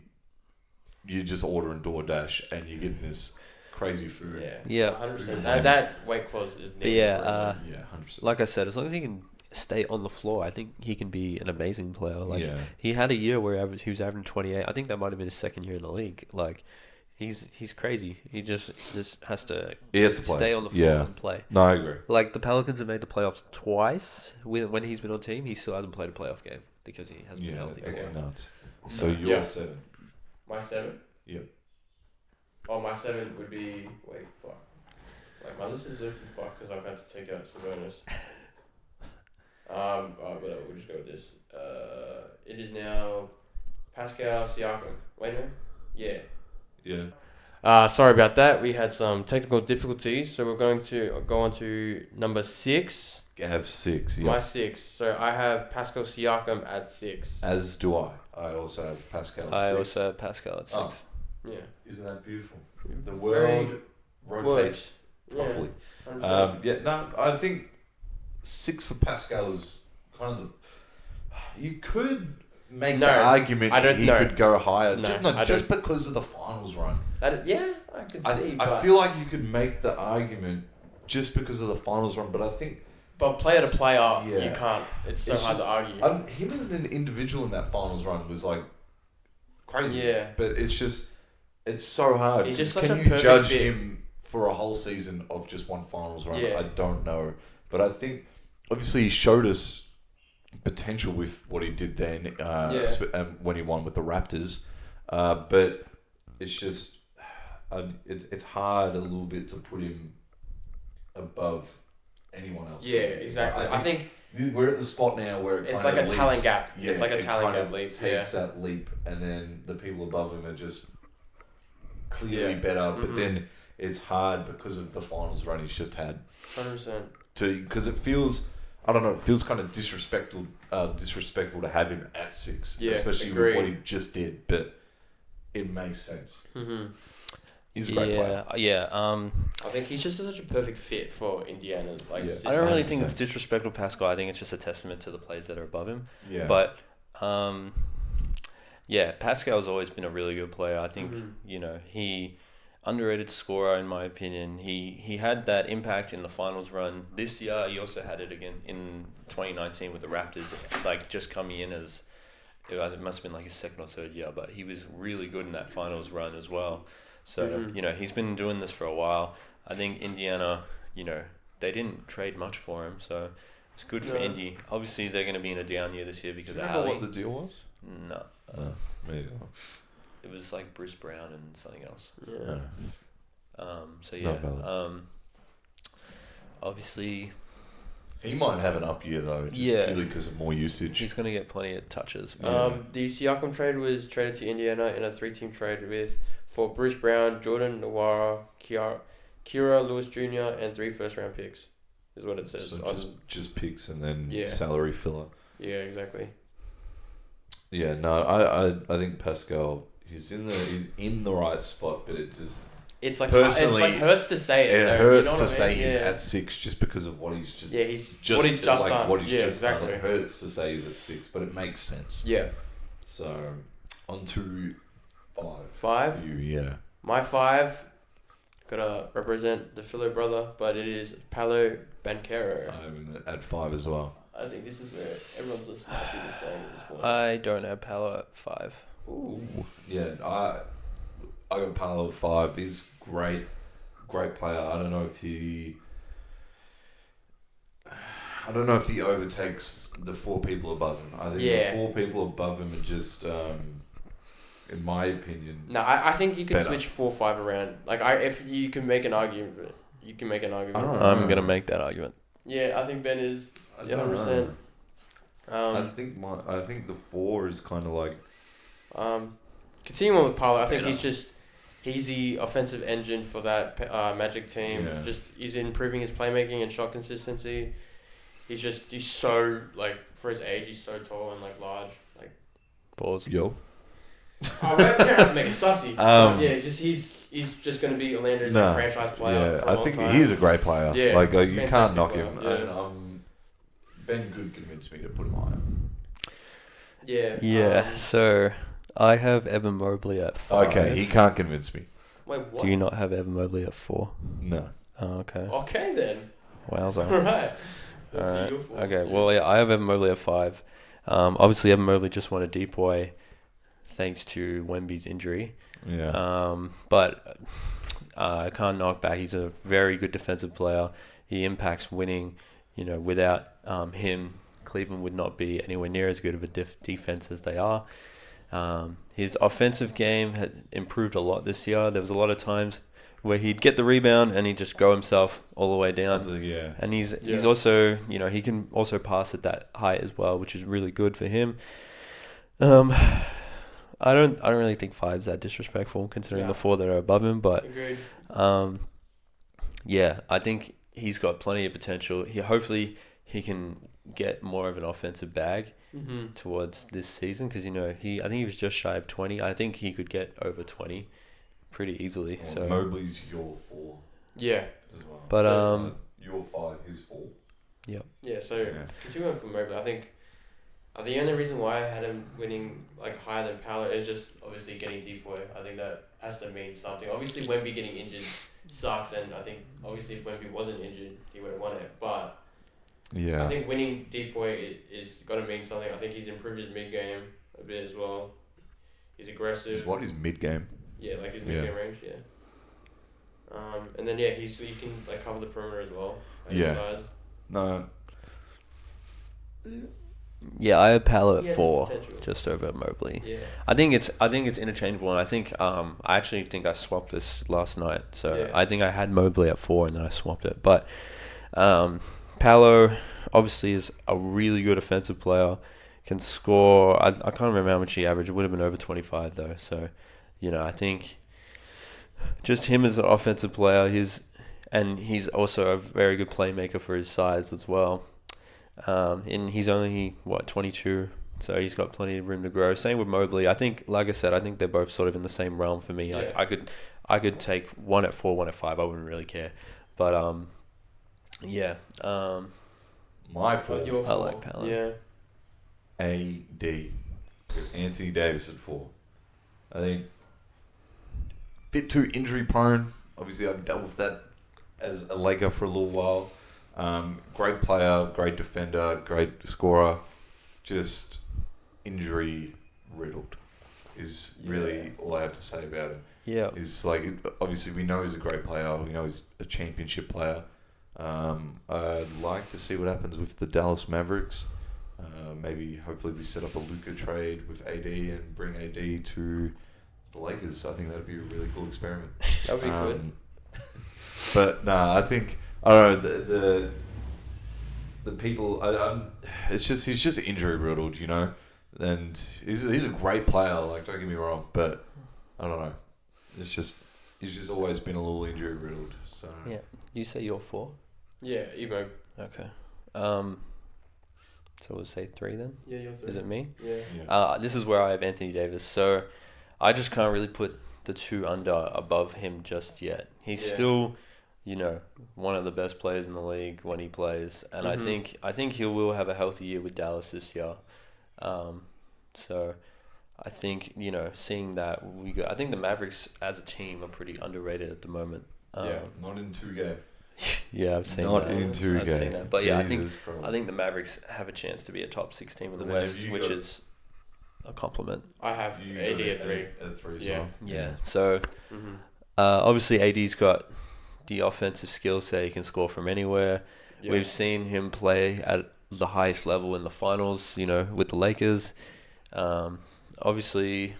[SPEAKER 2] you just order in DoorDash and you're getting this crazy food.
[SPEAKER 1] Yeah.
[SPEAKER 3] Yeah.
[SPEAKER 1] 100%. That weight clause is needed.
[SPEAKER 3] yeah,
[SPEAKER 1] for everyone.
[SPEAKER 2] Yeah, 100%.
[SPEAKER 3] Like I said, as long as he can stay on the floor, I think he can be an amazing player. Like
[SPEAKER 2] yeah.
[SPEAKER 3] he had a year where he was averaging 28. I think that might have been his second year in the league. Like he's crazy. He just has to
[SPEAKER 2] He has to play.
[SPEAKER 3] stay on the floor
[SPEAKER 2] Yeah.
[SPEAKER 3] and play.
[SPEAKER 2] No, I agree.
[SPEAKER 3] Like the Pelicans have made the playoffs twice when he's been on team. He still hasn't played a playoff game because he hasn't been
[SPEAKER 2] Yeah,
[SPEAKER 3] healthy.
[SPEAKER 2] that's
[SPEAKER 3] for it.
[SPEAKER 2] nuts. So
[SPEAKER 1] Yeah.
[SPEAKER 2] you're 7.
[SPEAKER 1] My 7?
[SPEAKER 2] Yep.
[SPEAKER 1] Oh, my 7 would be... Wait, fuck. Like, my list is looking fucked because I've had to take out Sabonis. Whatever, we'll just go with this. It is now Pascal Siakam. Wait, no? Yeah.
[SPEAKER 2] Yeah.
[SPEAKER 1] Sorry about that. We had some technical difficulties, so we're going to go on to number 6.
[SPEAKER 2] Gav 6. Yeah.
[SPEAKER 1] My 6. So I have Pascal Siakam at 6.
[SPEAKER 2] As do I. I also have Pascal at 6.
[SPEAKER 3] I also have Pascal at 6.
[SPEAKER 2] Oh.
[SPEAKER 1] Yeah.
[SPEAKER 2] Isn't that beautiful? The
[SPEAKER 1] Very
[SPEAKER 2] world rotates properly.
[SPEAKER 1] Yeah.
[SPEAKER 2] No, I think 6 for Pascal is kind of the... You could make
[SPEAKER 1] No,
[SPEAKER 2] the argument
[SPEAKER 1] I don't
[SPEAKER 2] he
[SPEAKER 1] know.
[SPEAKER 2] could go higher
[SPEAKER 1] No,
[SPEAKER 2] just because of the finals run.
[SPEAKER 1] Yeah, I can see.
[SPEAKER 2] I feel like you could make the argument just because of the finals run, but I think
[SPEAKER 1] But player to player,
[SPEAKER 2] Yeah.
[SPEAKER 1] you can't. It's so
[SPEAKER 2] It's
[SPEAKER 1] hard
[SPEAKER 2] just-
[SPEAKER 1] to argue.
[SPEAKER 2] Him as an individual in that finals run was like crazy.
[SPEAKER 1] Yeah.
[SPEAKER 2] But it's so hard.
[SPEAKER 1] He's just
[SPEAKER 2] 'Cause
[SPEAKER 1] such
[SPEAKER 2] can
[SPEAKER 1] a
[SPEAKER 2] you
[SPEAKER 1] perfect
[SPEAKER 2] judge
[SPEAKER 1] fit.
[SPEAKER 2] him for a whole season of just one finals run?
[SPEAKER 1] Yeah.
[SPEAKER 2] I don't know. But I think obviously he showed us potential with what he did then when he won with the Raptors. But it's just it's hard a little bit to put him above anyone else.
[SPEAKER 1] Yeah, exactly. I think
[SPEAKER 2] we're at the spot now where
[SPEAKER 1] it's like a talent gap. It's like a talent gap leap.
[SPEAKER 2] Takes that leap, and then the people above him are just clearly better.
[SPEAKER 1] Mm-hmm.
[SPEAKER 2] But then it's hard because of the finals run he's just had.
[SPEAKER 1] 100%.
[SPEAKER 2] Because it feels, I don't know, it feels kind of disrespectful to have him at 6, especially with what he just did. But it makes sense.
[SPEAKER 1] Mm-hmm.
[SPEAKER 2] He's a great player.
[SPEAKER 3] Yeah.
[SPEAKER 1] I think he's just such a perfect fit for Indiana. Like,
[SPEAKER 2] Yeah.
[SPEAKER 3] I don't really
[SPEAKER 2] 100%.
[SPEAKER 3] think it's disrespectful, Pascal. I think it's just a testament to the players that are above him.
[SPEAKER 2] Yeah.
[SPEAKER 3] But, Pascal's always been a really good player. I think, he underrated scorer in my opinion. He had that impact in the finals run this year. He also had it again in 2019 with the Raptors, like just coming in as, it must have been like his second or third year, but he was really good in that finals run as well. So, he's been doing this for a while. I think Indiana, they didn't trade much for him, so it's good for Indy. Obviously, they're going to be in a down year this year because of
[SPEAKER 2] remember
[SPEAKER 3] Ali.
[SPEAKER 2] what the deal was?
[SPEAKER 3] No.
[SPEAKER 2] Maybe
[SPEAKER 3] It was like Bruce Brown and something else.
[SPEAKER 1] Yeah.
[SPEAKER 3] Obviously,
[SPEAKER 2] he might have an up year though, just purely because of more usage.
[SPEAKER 3] he's going to get plenty of touches.
[SPEAKER 1] The Siakam trade was traded to Indiana in a 3-team trade for Bruce Brown, Jordan Nwora, Kira Lewis Jr. and 3 first-round picks, is what it says.
[SPEAKER 2] So just picks and then salary filler.
[SPEAKER 1] Yeah, exactly.
[SPEAKER 2] Yeah, no, I think Pascal, he's in the right spot, but it just
[SPEAKER 1] it's like
[SPEAKER 2] personally
[SPEAKER 1] hurts to say it.
[SPEAKER 2] It
[SPEAKER 1] though,
[SPEAKER 2] hurts
[SPEAKER 1] you know
[SPEAKER 2] to
[SPEAKER 1] what I
[SPEAKER 2] say
[SPEAKER 1] mean?
[SPEAKER 2] he's at 6 just because of what he's just
[SPEAKER 1] what he's just done.
[SPEAKER 2] What he's just
[SPEAKER 1] exactly.
[SPEAKER 2] done. It hurts to say he's at 6, but it makes sense.
[SPEAKER 1] Yeah.
[SPEAKER 2] So on to 5.
[SPEAKER 1] 5.
[SPEAKER 2] Yeah.
[SPEAKER 1] My 5, gotta represent the Philo brother, but it is Paolo Banchero.
[SPEAKER 2] I'm at 5 as well.
[SPEAKER 1] I think this is where everyone's listening to be the same at this point.
[SPEAKER 3] I don't have Palo at 5.
[SPEAKER 1] Ooh.
[SPEAKER 2] Yeah, I got Paolo at 5. He's great player. I don't know if he overtakes the 4 people above him. I think the 4 people above him are just, in my opinion.
[SPEAKER 1] No, I think you could
[SPEAKER 2] better.
[SPEAKER 1] switch 4-5 around. Like if you can make an argument, you can make an argument.
[SPEAKER 3] I'm going to make that argument.
[SPEAKER 1] Yeah, I think Ben is.
[SPEAKER 2] I
[SPEAKER 1] 100%.
[SPEAKER 2] I think the 4 is kind of like.
[SPEAKER 1] Continuing with Paolo, I think he's the offensive engine for that Magic team.
[SPEAKER 2] Yeah.
[SPEAKER 1] Just he's improving his playmaking and shot consistency. He's so like for his age, he's so tall and like large. Like
[SPEAKER 3] Pause.
[SPEAKER 2] Yo.
[SPEAKER 1] Oh, we don't have to make it sussy. He's just gonna be Orlando's franchise player.
[SPEAKER 2] Yeah,
[SPEAKER 1] for a long time.
[SPEAKER 2] he's a great player.
[SPEAKER 1] Yeah,
[SPEAKER 2] like you can't
[SPEAKER 1] fantastic
[SPEAKER 2] knock
[SPEAKER 1] player.
[SPEAKER 2] him.
[SPEAKER 1] Yeah.
[SPEAKER 2] And Ben could convince me to put him higher.
[SPEAKER 1] Yeah.
[SPEAKER 3] Yeah, so I have Evan Mobley at 5.
[SPEAKER 2] Okay, he can't convince me.
[SPEAKER 1] Wait, what?
[SPEAKER 3] Do you not have Evan Mobley at 4?
[SPEAKER 2] No.
[SPEAKER 3] Oh, okay.
[SPEAKER 1] Okay then.
[SPEAKER 3] Wowza.
[SPEAKER 1] All right. Let's see
[SPEAKER 3] Alright.
[SPEAKER 1] your four.
[SPEAKER 3] Okay, well, yeah, I have Evan Mobley at 5. Obviously, Evan Mobley just won a depoy thanks to Wemby's injury.
[SPEAKER 2] Yeah.
[SPEAKER 3] But I can't knock back. He's a very good defensive player. He impacts winning. Without him, Cleveland would not be anywhere near as good of a defense as they are. His offensive game had improved a lot this year. There was a lot of times where he'd get the rebound and he'd just go himself all the way down.
[SPEAKER 2] Yeah.
[SPEAKER 3] And he's also, he can also pass at that height as well, which is really good for him. I don't really think 5's that disrespectful considering the 4 that are above him, but
[SPEAKER 1] Agreed.
[SPEAKER 3] I think he's got plenty of potential. Hopefully he can get more of an offensive bag towards this season because I think he was just shy of 20. I think he could get over 20 pretty easily.
[SPEAKER 2] Well,
[SPEAKER 3] so
[SPEAKER 2] Mobley's your 4.
[SPEAKER 1] Yeah.
[SPEAKER 2] As well.
[SPEAKER 3] But
[SPEAKER 2] your 5, his 4.
[SPEAKER 3] Yep.
[SPEAKER 1] Yeah. So continuing from Mobley, I think the only reason why I had him winning like higher than Paolo is just obviously getting depoy. I think that has to mean something. Obviously, Wemby getting injured sucks, and I think obviously if Wemby wasn't injured, he would have won it. But
[SPEAKER 2] Yeah.
[SPEAKER 1] I think winning deep weight is going to mean something. I think he's improved his mid game a bit as well. He's aggressive.
[SPEAKER 2] What is mid game?
[SPEAKER 1] Yeah, like his mid game range. Yeah. And then he can like cover the perimeter as well. At his size.
[SPEAKER 2] No.
[SPEAKER 3] Yeah, I have Palo at 4,
[SPEAKER 1] potential.
[SPEAKER 3] just over Mobley.
[SPEAKER 1] Yeah.
[SPEAKER 3] I think it's interchangeable, and I think I actually think I swapped this last night. So I think I had Mobley at 4, and then I swapped it. But Palo obviously is a really good offensive player. Can score. I can't remember how much he averaged. It would have been over 25 though. So, I think just him as an offensive player, he's also a very good playmaker for his size as well. And he's only 22, so he's got plenty of room to grow. Same with Mobley. I think, like I said, I think they're both sort of in the same realm for me. Like I could take one at 4, one at 5. I wouldn't really care. But
[SPEAKER 2] My 4.
[SPEAKER 1] Your 4.
[SPEAKER 3] I like Palo.
[SPEAKER 1] Yeah.
[SPEAKER 2] AD with Anthony Davis at 4. I think bit too injury prone. Obviously, I've dealt with that as a Laker for a little while. Great player, great defender, great scorer. Just injury riddled is really all I have to say about him.
[SPEAKER 3] Yeah.
[SPEAKER 2] Is like, obviously we know he's a great player. We know he's a championship player. I'd like to see what happens with the Dallas Mavericks. Hopefully we set up a Luka trade with AD and bring AD to the Lakers. I think that'd be a really cool experiment.
[SPEAKER 1] That'd be good.
[SPEAKER 2] But I think I don't know the people. He's just injury riddled, and he's a great player. Like, don't get me wrong, but I don't know. He's just always been a little injury riddled. So
[SPEAKER 3] yeah, you say you're 4.
[SPEAKER 1] Yeah, Emo.
[SPEAKER 3] Okay. So we'll say 3 then?
[SPEAKER 1] Yeah, you're 3.
[SPEAKER 3] Is it me?
[SPEAKER 1] Yeah.
[SPEAKER 3] This is where I have Anthony Davis. So I just can't really put the 2 under above him just yet. He's still, one of the best players in the league when he plays. And I think he will have a healthy year with Dallas this year. So I think, seeing that I think the Mavericks as a team are pretty underrated at the moment.
[SPEAKER 2] not in 2K.
[SPEAKER 3] Yeah, I've seen
[SPEAKER 2] Not
[SPEAKER 3] that.
[SPEAKER 2] in 2K.
[SPEAKER 3] I've seen that. But yeah,
[SPEAKER 2] Jesus
[SPEAKER 3] I think the Mavericks have a chance to be a top 6 team in the West, which is a compliment.
[SPEAKER 1] I have AD at 3.
[SPEAKER 2] At 3 as
[SPEAKER 1] Yeah.
[SPEAKER 2] well.
[SPEAKER 3] Yeah. So obviously AD's got the offensive skill set. He can score from anywhere. Yeah. We've seen him play at the highest level in the finals, with the Lakers. Obviously,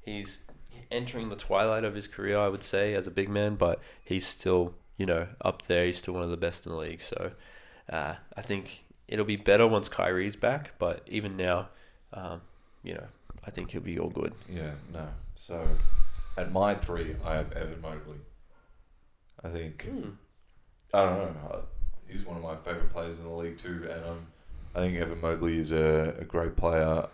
[SPEAKER 3] he's entering the twilight of his career, I would say, as a big man, but he's still, up there. He's still one of the best in the league. So I think it'll be better once Kyrie's back, but even now, I think he'll be all good.
[SPEAKER 2] Yeah, no. So at my 3, I have Evan Mobley. I think, I don't know, he's one of my favourite players in the league too, and I think Evan Mobley is a great player,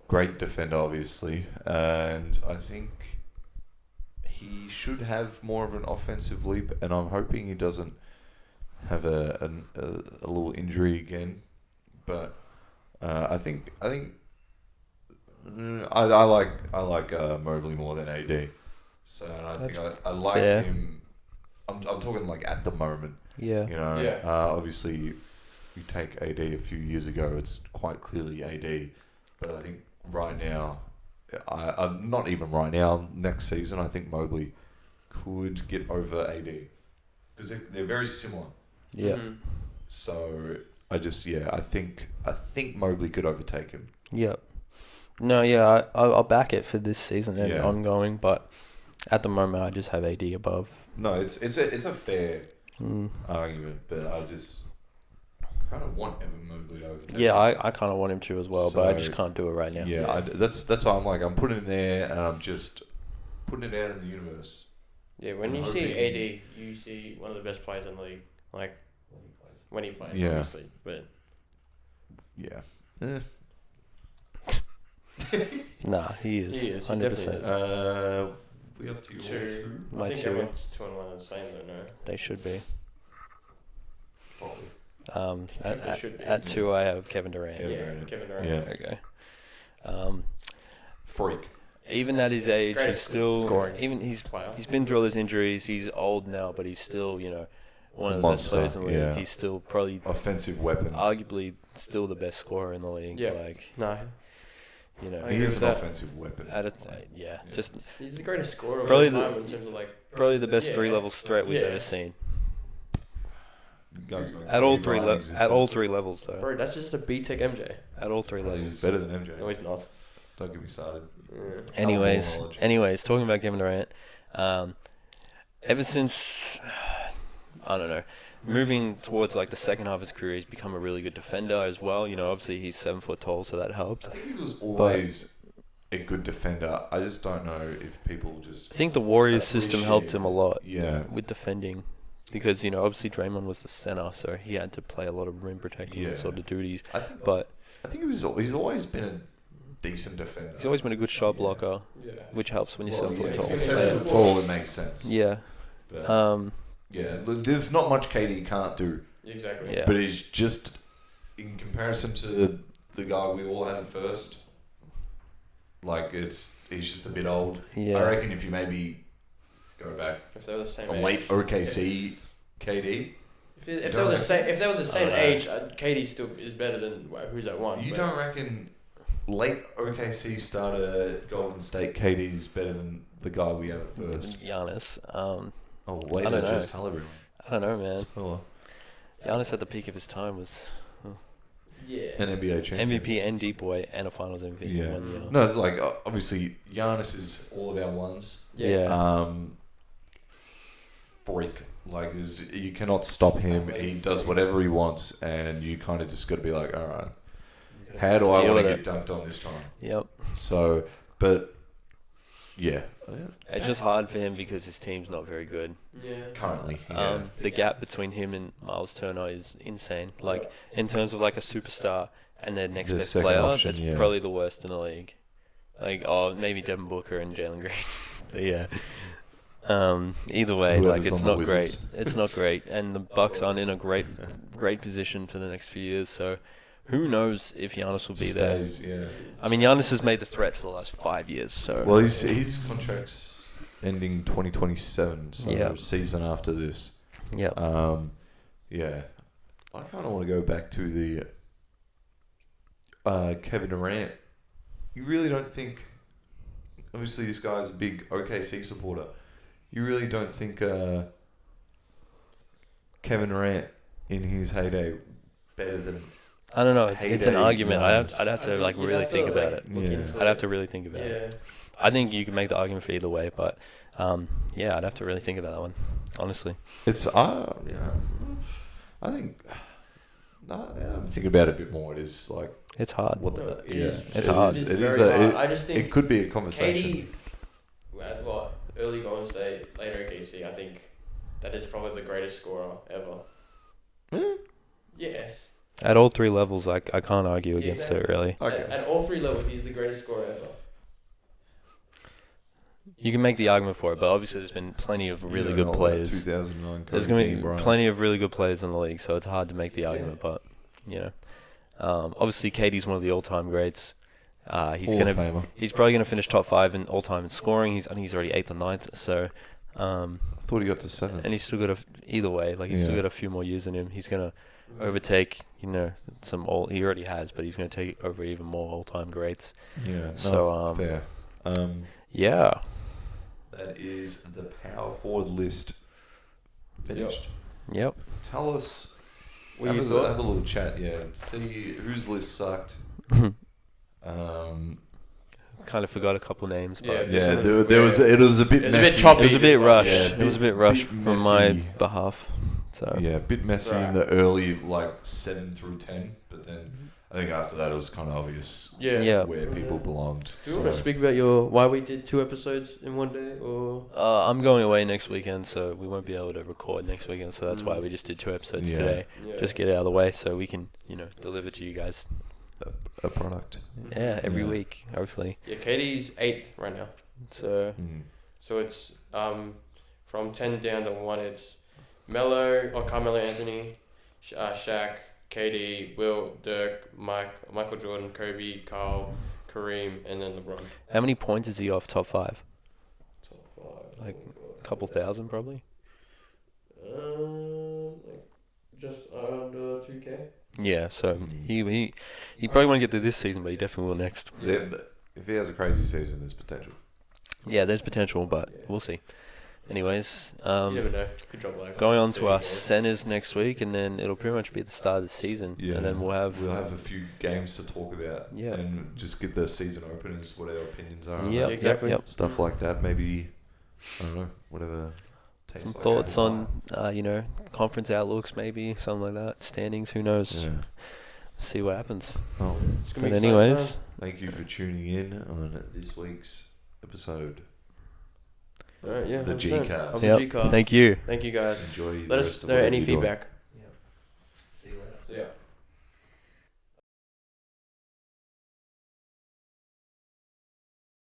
[SPEAKER 2] great defender obviously, and I think he should have more of an offensive leap, and I'm hoping he doesn't have a little injury again, but I think I like Mobley more than AD. So and I think I like him. I'm talking like at the moment.
[SPEAKER 3] Yeah.
[SPEAKER 2] Obviously, you take AD a few years ago, it's quite clearly AD. But I think right now, I'm not even right now. Next season, I think Mobley could get over AD because they're very similar.
[SPEAKER 3] Yeah.
[SPEAKER 1] Mm-hmm.
[SPEAKER 2] So I think Mobley could overtake him.
[SPEAKER 3] Yep. No, yeah, I'll back it for this season and ongoing, but at the moment I just have AD above.
[SPEAKER 2] No, it's a fair argument, but I just kind of want Evan Mobley to overtake him.
[SPEAKER 3] Yeah, I kind of want him to as well, but I just can't do it right now.
[SPEAKER 2] Yeah, that's why I'm putting him there, and I'm just putting it out in the universe.
[SPEAKER 1] Yeah, when you see AD, you see one of the best players in the league. Like when he plays, obviously, but
[SPEAKER 2] yeah.
[SPEAKER 3] Nah, he is 100%.
[SPEAKER 2] We up to
[SPEAKER 1] 2.
[SPEAKER 3] My
[SPEAKER 1] I think
[SPEAKER 3] 2.
[SPEAKER 1] everyone's 2 and 1 are the same, though. No,
[SPEAKER 3] They should be.
[SPEAKER 2] Probably.
[SPEAKER 3] At 2, I have Kevin Durant.
[SPEAKER 1] Kevin Durant.
[SPEAKER 2] Yeah.
[SPEAKER 3] Okay.
[SPEAKER 2] Freak.
[SPEAKER 3] Even at his age,
[SPEAKER 1] Great
[SPEAKER 3] he's still
[SPEAKER 1] scoring.
[SPEAKER 3] Even he's been through all his injuries. He's old now, but he's still one of the best players in the league.
[SPEAKER 2] yeah.
[SPEAKER 3] He's still probably
[SPEAKER 2] offensive weapon.
[SPEAKER 3] arguably still the best scorer in the league.
[SPEAKER 1] Yeah.
[SPEAKER 3] Like,
[SPEAKER 1] No,
[SPEAKER 3] you know,
[SPEAKER 1] I
[SPEAKER 2] He
[SPEAKER 1] agree
[SPEAKER 2] is
[SPEAKER 1] with
[SPEAKER 2] an
[SPEAKER 1] that.
[SPEAKER 2] offensive weapon.
[SPEAKER 3] just
[SPEAKER 1] he's the greatest scorer of
[SPEAKER 3] Probably
[SPEAKER 1] all time in terms of like.
[SPEAKER 3] probably the best
[SPEAKER 1] Yeah.
[SPEAKER 3] 3-level threat we've
[SPEAKER 1] Yeah.
[SPEAKER 3] ever seen.
[SPEAKER 2] Guys,
[SPEAKER 3] At all
[SPEAKER 2] existence.
[SPEAKER 3] three levels though.
[SPEAKER 1] Bro, that's just a B-Tech MJ.
[SPEAKER 3] At all 3
[SPEAKER 2] He's
[SPEAKER 3] levels.
[SPEAKER 2] better than MJ.
[SPEAKER 1] No, he's not.
[SPEAKER 2] Don't get me started.
[SPEAKER 3] Anyways,
[SPEAKER 2] knowledge.
[SPEAKER 3] talking about Kevin Durant, ever since I don't know, moving towards like the second half of his career, he's become a really good defender as well. You know, obviously he's 7 foot tall, so that helps.
[SPEAKER 2] I think he was always a good defender. I just don't know if people just.
[SPEAKER 3] I think the Warriors system helped
[SPEAKER 2] appreciate
[SPEAKER 3] him a lot
[SPEAKER 2] Yeah.
[SPEAKER 3] with defending. Because, you know, obviously Draymond was the center, so he had to play a lot of rim protecting
[SPEAKER 2] Yeah.
[SPEAKER 3] sort of duties.
[SPEAKER 2] I think.
[SPEAKER 3] But
[SPEAKER 2] I think he's always been a decent defender.
[SPEAKER 3] he's always been a good shot blocker,
[SPEAKER 1] Yeah.
[SPEAKER 3] which helps when you're
[SPEAKER 2] Well,
[SPEAKER 3] 7 foot
[SPEAKER 2] yeah,
[SPEAKER 3] tall.
[SPEAKER 2] if you're 7 foot tall, it makes sense.
[SPEAKER 3] Yeah.
[SPEAKER 2] But, yeah, there's not much KD can't do.
[SPEAKER 1] Exactly.
[SPEAKER 3] Yeah.
[SPEAKER 2] But he's just, in comparison to the guy we all had first, like he's just a bit old.
[SPEAKER 3] Yeah.
[SPEAKER 2] I reckon if you maybe go back
[SPEAKER 1] If they were the same
[SPEAKER 2] a
[SPEAKER 1] age.
[SPEAKER 2] late OKC KD,
[SPEAKER 1] If they were the same,
[SPEAKER 3] I don't know.
[SPEAKER 1] age, KD still is better than who's at one.
[SPEAKER 2] you
[SPEAKER 1] but-
[SPEAKER 2] don't reckon late OKC starter Golden State KD is better than the guy we had at first?
[SPEAKER 3] Giannis.
[SPEAKER 2] Oh,
[SPEAKER 3] I
[SPEAKER 2] later,
[SPEAKER 3] don't know.
[SPEAKER 2] just tell everyone.
[SPEAKER 3] I don't know, man.
[SPEAKER 2] Spoiler.
[SPEAKER 3] Giannis at the peak of his time was
[SPEAKER 1] Yeah.
[SPEAKER 2] An NBA champion.
[SPEAKER 3] MVP and deep boy and a Finals MVP
[SPEAKER 2] Yeah.
[SPEAKER 3] in 1 year.
[SPEAKER 2] No, like obviously Giannis is all of our ones.
[SPEAKER 3] Yeah.
[SPEAKER 2] Freak. Like you cannot stop him. He does whatever he wants, and you kind of just got to be like, all right, how do I
[SPEAKER 3] Deal
[SPEAKER 2] want to
[SPEAKER 3] with
[SPEAKER 2] get dunked on this time?
[SPEAKER 3] Yep.
[SPEAKER 2] So, but yeah,
[SPEAKER 3] It's just hard for him because his team's not very good.
[SPEAKER 1] Yeah.
[SPEAKER 2] currently, yeah.
[SPEAKER 3] The gap between him and Miles Turner is insane. Like, in terms of like a superstar and their next
[SPEAKER 2] The
[SPEAKER 3] best
[SPEAKER 2] second
[SPEAKER 3] player,
[SPEAKER 2] option,
[SPEAKER 3] that's
[SPEAKER 2] yeah.
[SPEAKER 3] probably the worst in the league. Like, maybe Devin Booker and Jalen Green. But yeah. Either way,
[SPEAKER 2] Whoever's
[SPEAKER 3] like, it's
[SPEAKER 2] on the
[SPEAKER 3] not great.
[SPEAKER 2] Wizards.
[SPEAKER 3] It's not great. And the Bucks aren't in a great position for the next few years. So, who knows if Giannis will be there?
[SPEAKER 2] Stays, yeah.
[SPEAKER 3] I mean, Giannis has made the threat for the last 5 years. So,
[SPEAKER 2] Well, his contract's ending 2027, so
[SPEAKER 3] Yeah.
[SPEAKER 2] season after this.
[SPEAKER 3] yeah.
[SPEAKER 2] Yeah, I kind of want to go back to the Kevin Durant. You really don't think? Obviously, this guy's a big OKC supporter. You really don't think Kevin Durant in his heyday better than?
[SPEAKER 3] I don't know. It's an
[SPEAKER 2] heyday
[SPEAKER 3] argument.
[SPEAKER 2] Giannis.
[SPEAKER 3] I'd have to like really think about it.
[SPEAKER 2] Yeah.
[SPEAKER 3] I'd have to really think about it.
[SPEAKER 1] Yeah.
[SPEAKER 3] I think you can make the argument for either way, but yeah, I'd have to really think about that one, honestly.
[SPEAKER 2] It's yeah. I think. I'm thinking about it a bit more. It is like
[SPEAKER 3] It's hard.
[SPEAKER 2] what
[SPEAKER 1] No,
[SPEAKER 2] the
[SPEAKER 1] it
[SPEAKER 2] yeah.
[SPEAKER 1] is-
[SPEAKER 3] It's hard.
[SPEAKER 1] It is
[SPEAKER 2] It is
[SPEAKER 1] very hard.
[SPEAKER 2] a.
[SPEAKER 1] I just think
[SPEAKER 2] It could be a conversation.
[SPEAKER 1] KD, well, early Golden State, later OKC, I think that is probably the greatest scorer ever. Yes.
[SPEAKER 3] At all 3 levels, I can't argue against
[SPEAKER 1] Exactly.
[SPEAKER 3] it, really.
[SPEAKER 2] Okay.
[SPEAKER 1] At all 3 levels, he's the greatest scorer ever.
[SPEAKER 3] You can make the argument for it, but obviously there's been plenty of really good players.
[SPEAKER 2] 2009.
[SPEAKER 3] There's going to be plenty of really good players in the league, so it's hard to make the argument, but, you know. Obviously, KD's one of the all-time greats. He's probably going to finish top 5 in all-time in scoring. I think he's already 8th or 9th, so...
[SPEAKER 2] I thought he got to 7th.
[SPEAKER 3] And he's still got either way, like he's still got a few more years in him. He's gonna overtake, he already has, but he's gonna take over even more all-time greats.
[SPEAKER 2] Yeah. No,
[SPEAKER 3] So,
[SPEAKER 2] fair.
[SPEAKER 3] Yeah.
[SPEAKER 2] That is the power forward list finished.
[SPEAKER 3] Yep.
[SPEAKER 2] Tell us.
[SPEAKER 1] What you
[SPEAKER 2] Have
[SPEAKER 1] thought?
[SPEAKER 2] a little chat. Yeah. See whose list sucked.
[SPEAKER 3] Kind of forgot a couple names, but
[SPEAKER 1] Yeah.
[SPEAKER 2] Yeah. There was. It was a bit
[SPEAKER 1] It was a bit
[SPEAKER 2] messy.
[SPEAKER 1] choppy.
[SPEAKER 3] it was a bit
[SPEAKER 1] Yeah,
[SPEAKER 3] rushed.
[SPEAKER 2] yeah,
[SPEAKER 3] It was a bit
[SPEAKER 2] bit
[SPEAKER 3] rushed from my
[SPEAKER 2] messy.
[SPEAKER 3] behalf. So
[SPEAKER 2] Yeah, a bit messy in
[SPEAKER 1] Right.
[SPEAKER 2] the early 7 through 10, but then I think after that it was kind of obvious
[SPEAKER 1] Yeah.
[SPEAKER 2] where people belonged.
[SPEAKER 1] Do you want to speak about why we did 2 episodes in one day, or?
[SPEAKER 3] I'm going away next weekend, so we won't be able to record next weekend. So that's why we just did 2 episodes
[SPEAKER 2] Yeah.
[SPEAKER 3] today.
[SPEAKER 1] Yeah.
[SPEAKER 3] Just get it out of the way, so we can, deliver to you guys.
[SPEAKER 2] A product.
[SPEAKER 3] Yeah, every
[SPEAKER 2] Yeah.
[SPEAKER 3] week, hopefully.
[SPEAKER 1] Yeah, KD's 8th right now.
[SPEAKER 3] So
[SPEAKER 1] So it's from 10 down to 1. It's Carmelo Anthony, Shaq, KD, Will, Dirk, Michael Jordan, Kobe, Carl, Kareem, and then LeBron.
[SPEAKER 3] how many points is he off top 5?
[SPEAKER 1] Top 5.
[SPEAKER 3] Like, A couple thousand, probably. Yeah, so he probably won't get to this season, but he definitely will next.
[SPEAKER 2] Yeah, but if he has a crazy season, there's potential.
[SPEAKER 3] Yeah, there's potential, but we'll see. Anyways,
[SPEAKER 1] You never know. Could drop like
[SPEAKER 3] going on to our
[SPEAKER 1] 34.
[SPEAKER 3] centers next week, and then it'll pretty much be the start of the season.
[SPEAKER 2] Yeah,
[SPEAKER 3] And then we'll have
[SPEAKER 2] a few games to talk about.
[SPEAKER 3] Yeah.
[SPEAKER 2] And just get the season openers, what our opinions are. on
[SPEAKER 3] Yep,
[SPEAKER 2] that.
[SPEAKER 1] exactly.
[SPEAKER 3] Yep.
[SPEAKER 2] Stuff like that. Maybe, I don't know, whatever. tastes
[SPEAKER 3] Some
[SPEAKER 2] like
[SPEAKER 3] thoughts
[SPEAKER 2] apple
[SPEAKER 3] on conference outlooks, maybe something like that. Standings, who knows?
[SPEAKER 2] pie. Yeah.
[SPEAKER 3] See what happens.
[SPEAKER 2] Oh,
[SPEAKER 1] It's gonna
[SPEAKER 3] But
[SPEAKER 1] be exciting
[SPEAKER 3] anyways,
[SPEAKER 1] time.
[SPEAKER 2] thank you for tuning in on this week's episode.
[SPEAKER 1] All right, yeah.
[SPEAKER 2] The
[SPEAKER 1] 100%.
[SPEAKER 2] G-Cast.
[SPEAKER 1] Of the
[SPEAKER 3] Yep.
[SPEAKER 1] G-Cast.
[SPEAKER 3] Thank you.
[SPEAKER 1] Thank you guys.
[SPEAKER 2] Enjoy.
[SPEAKER 1] Let us know any feedback.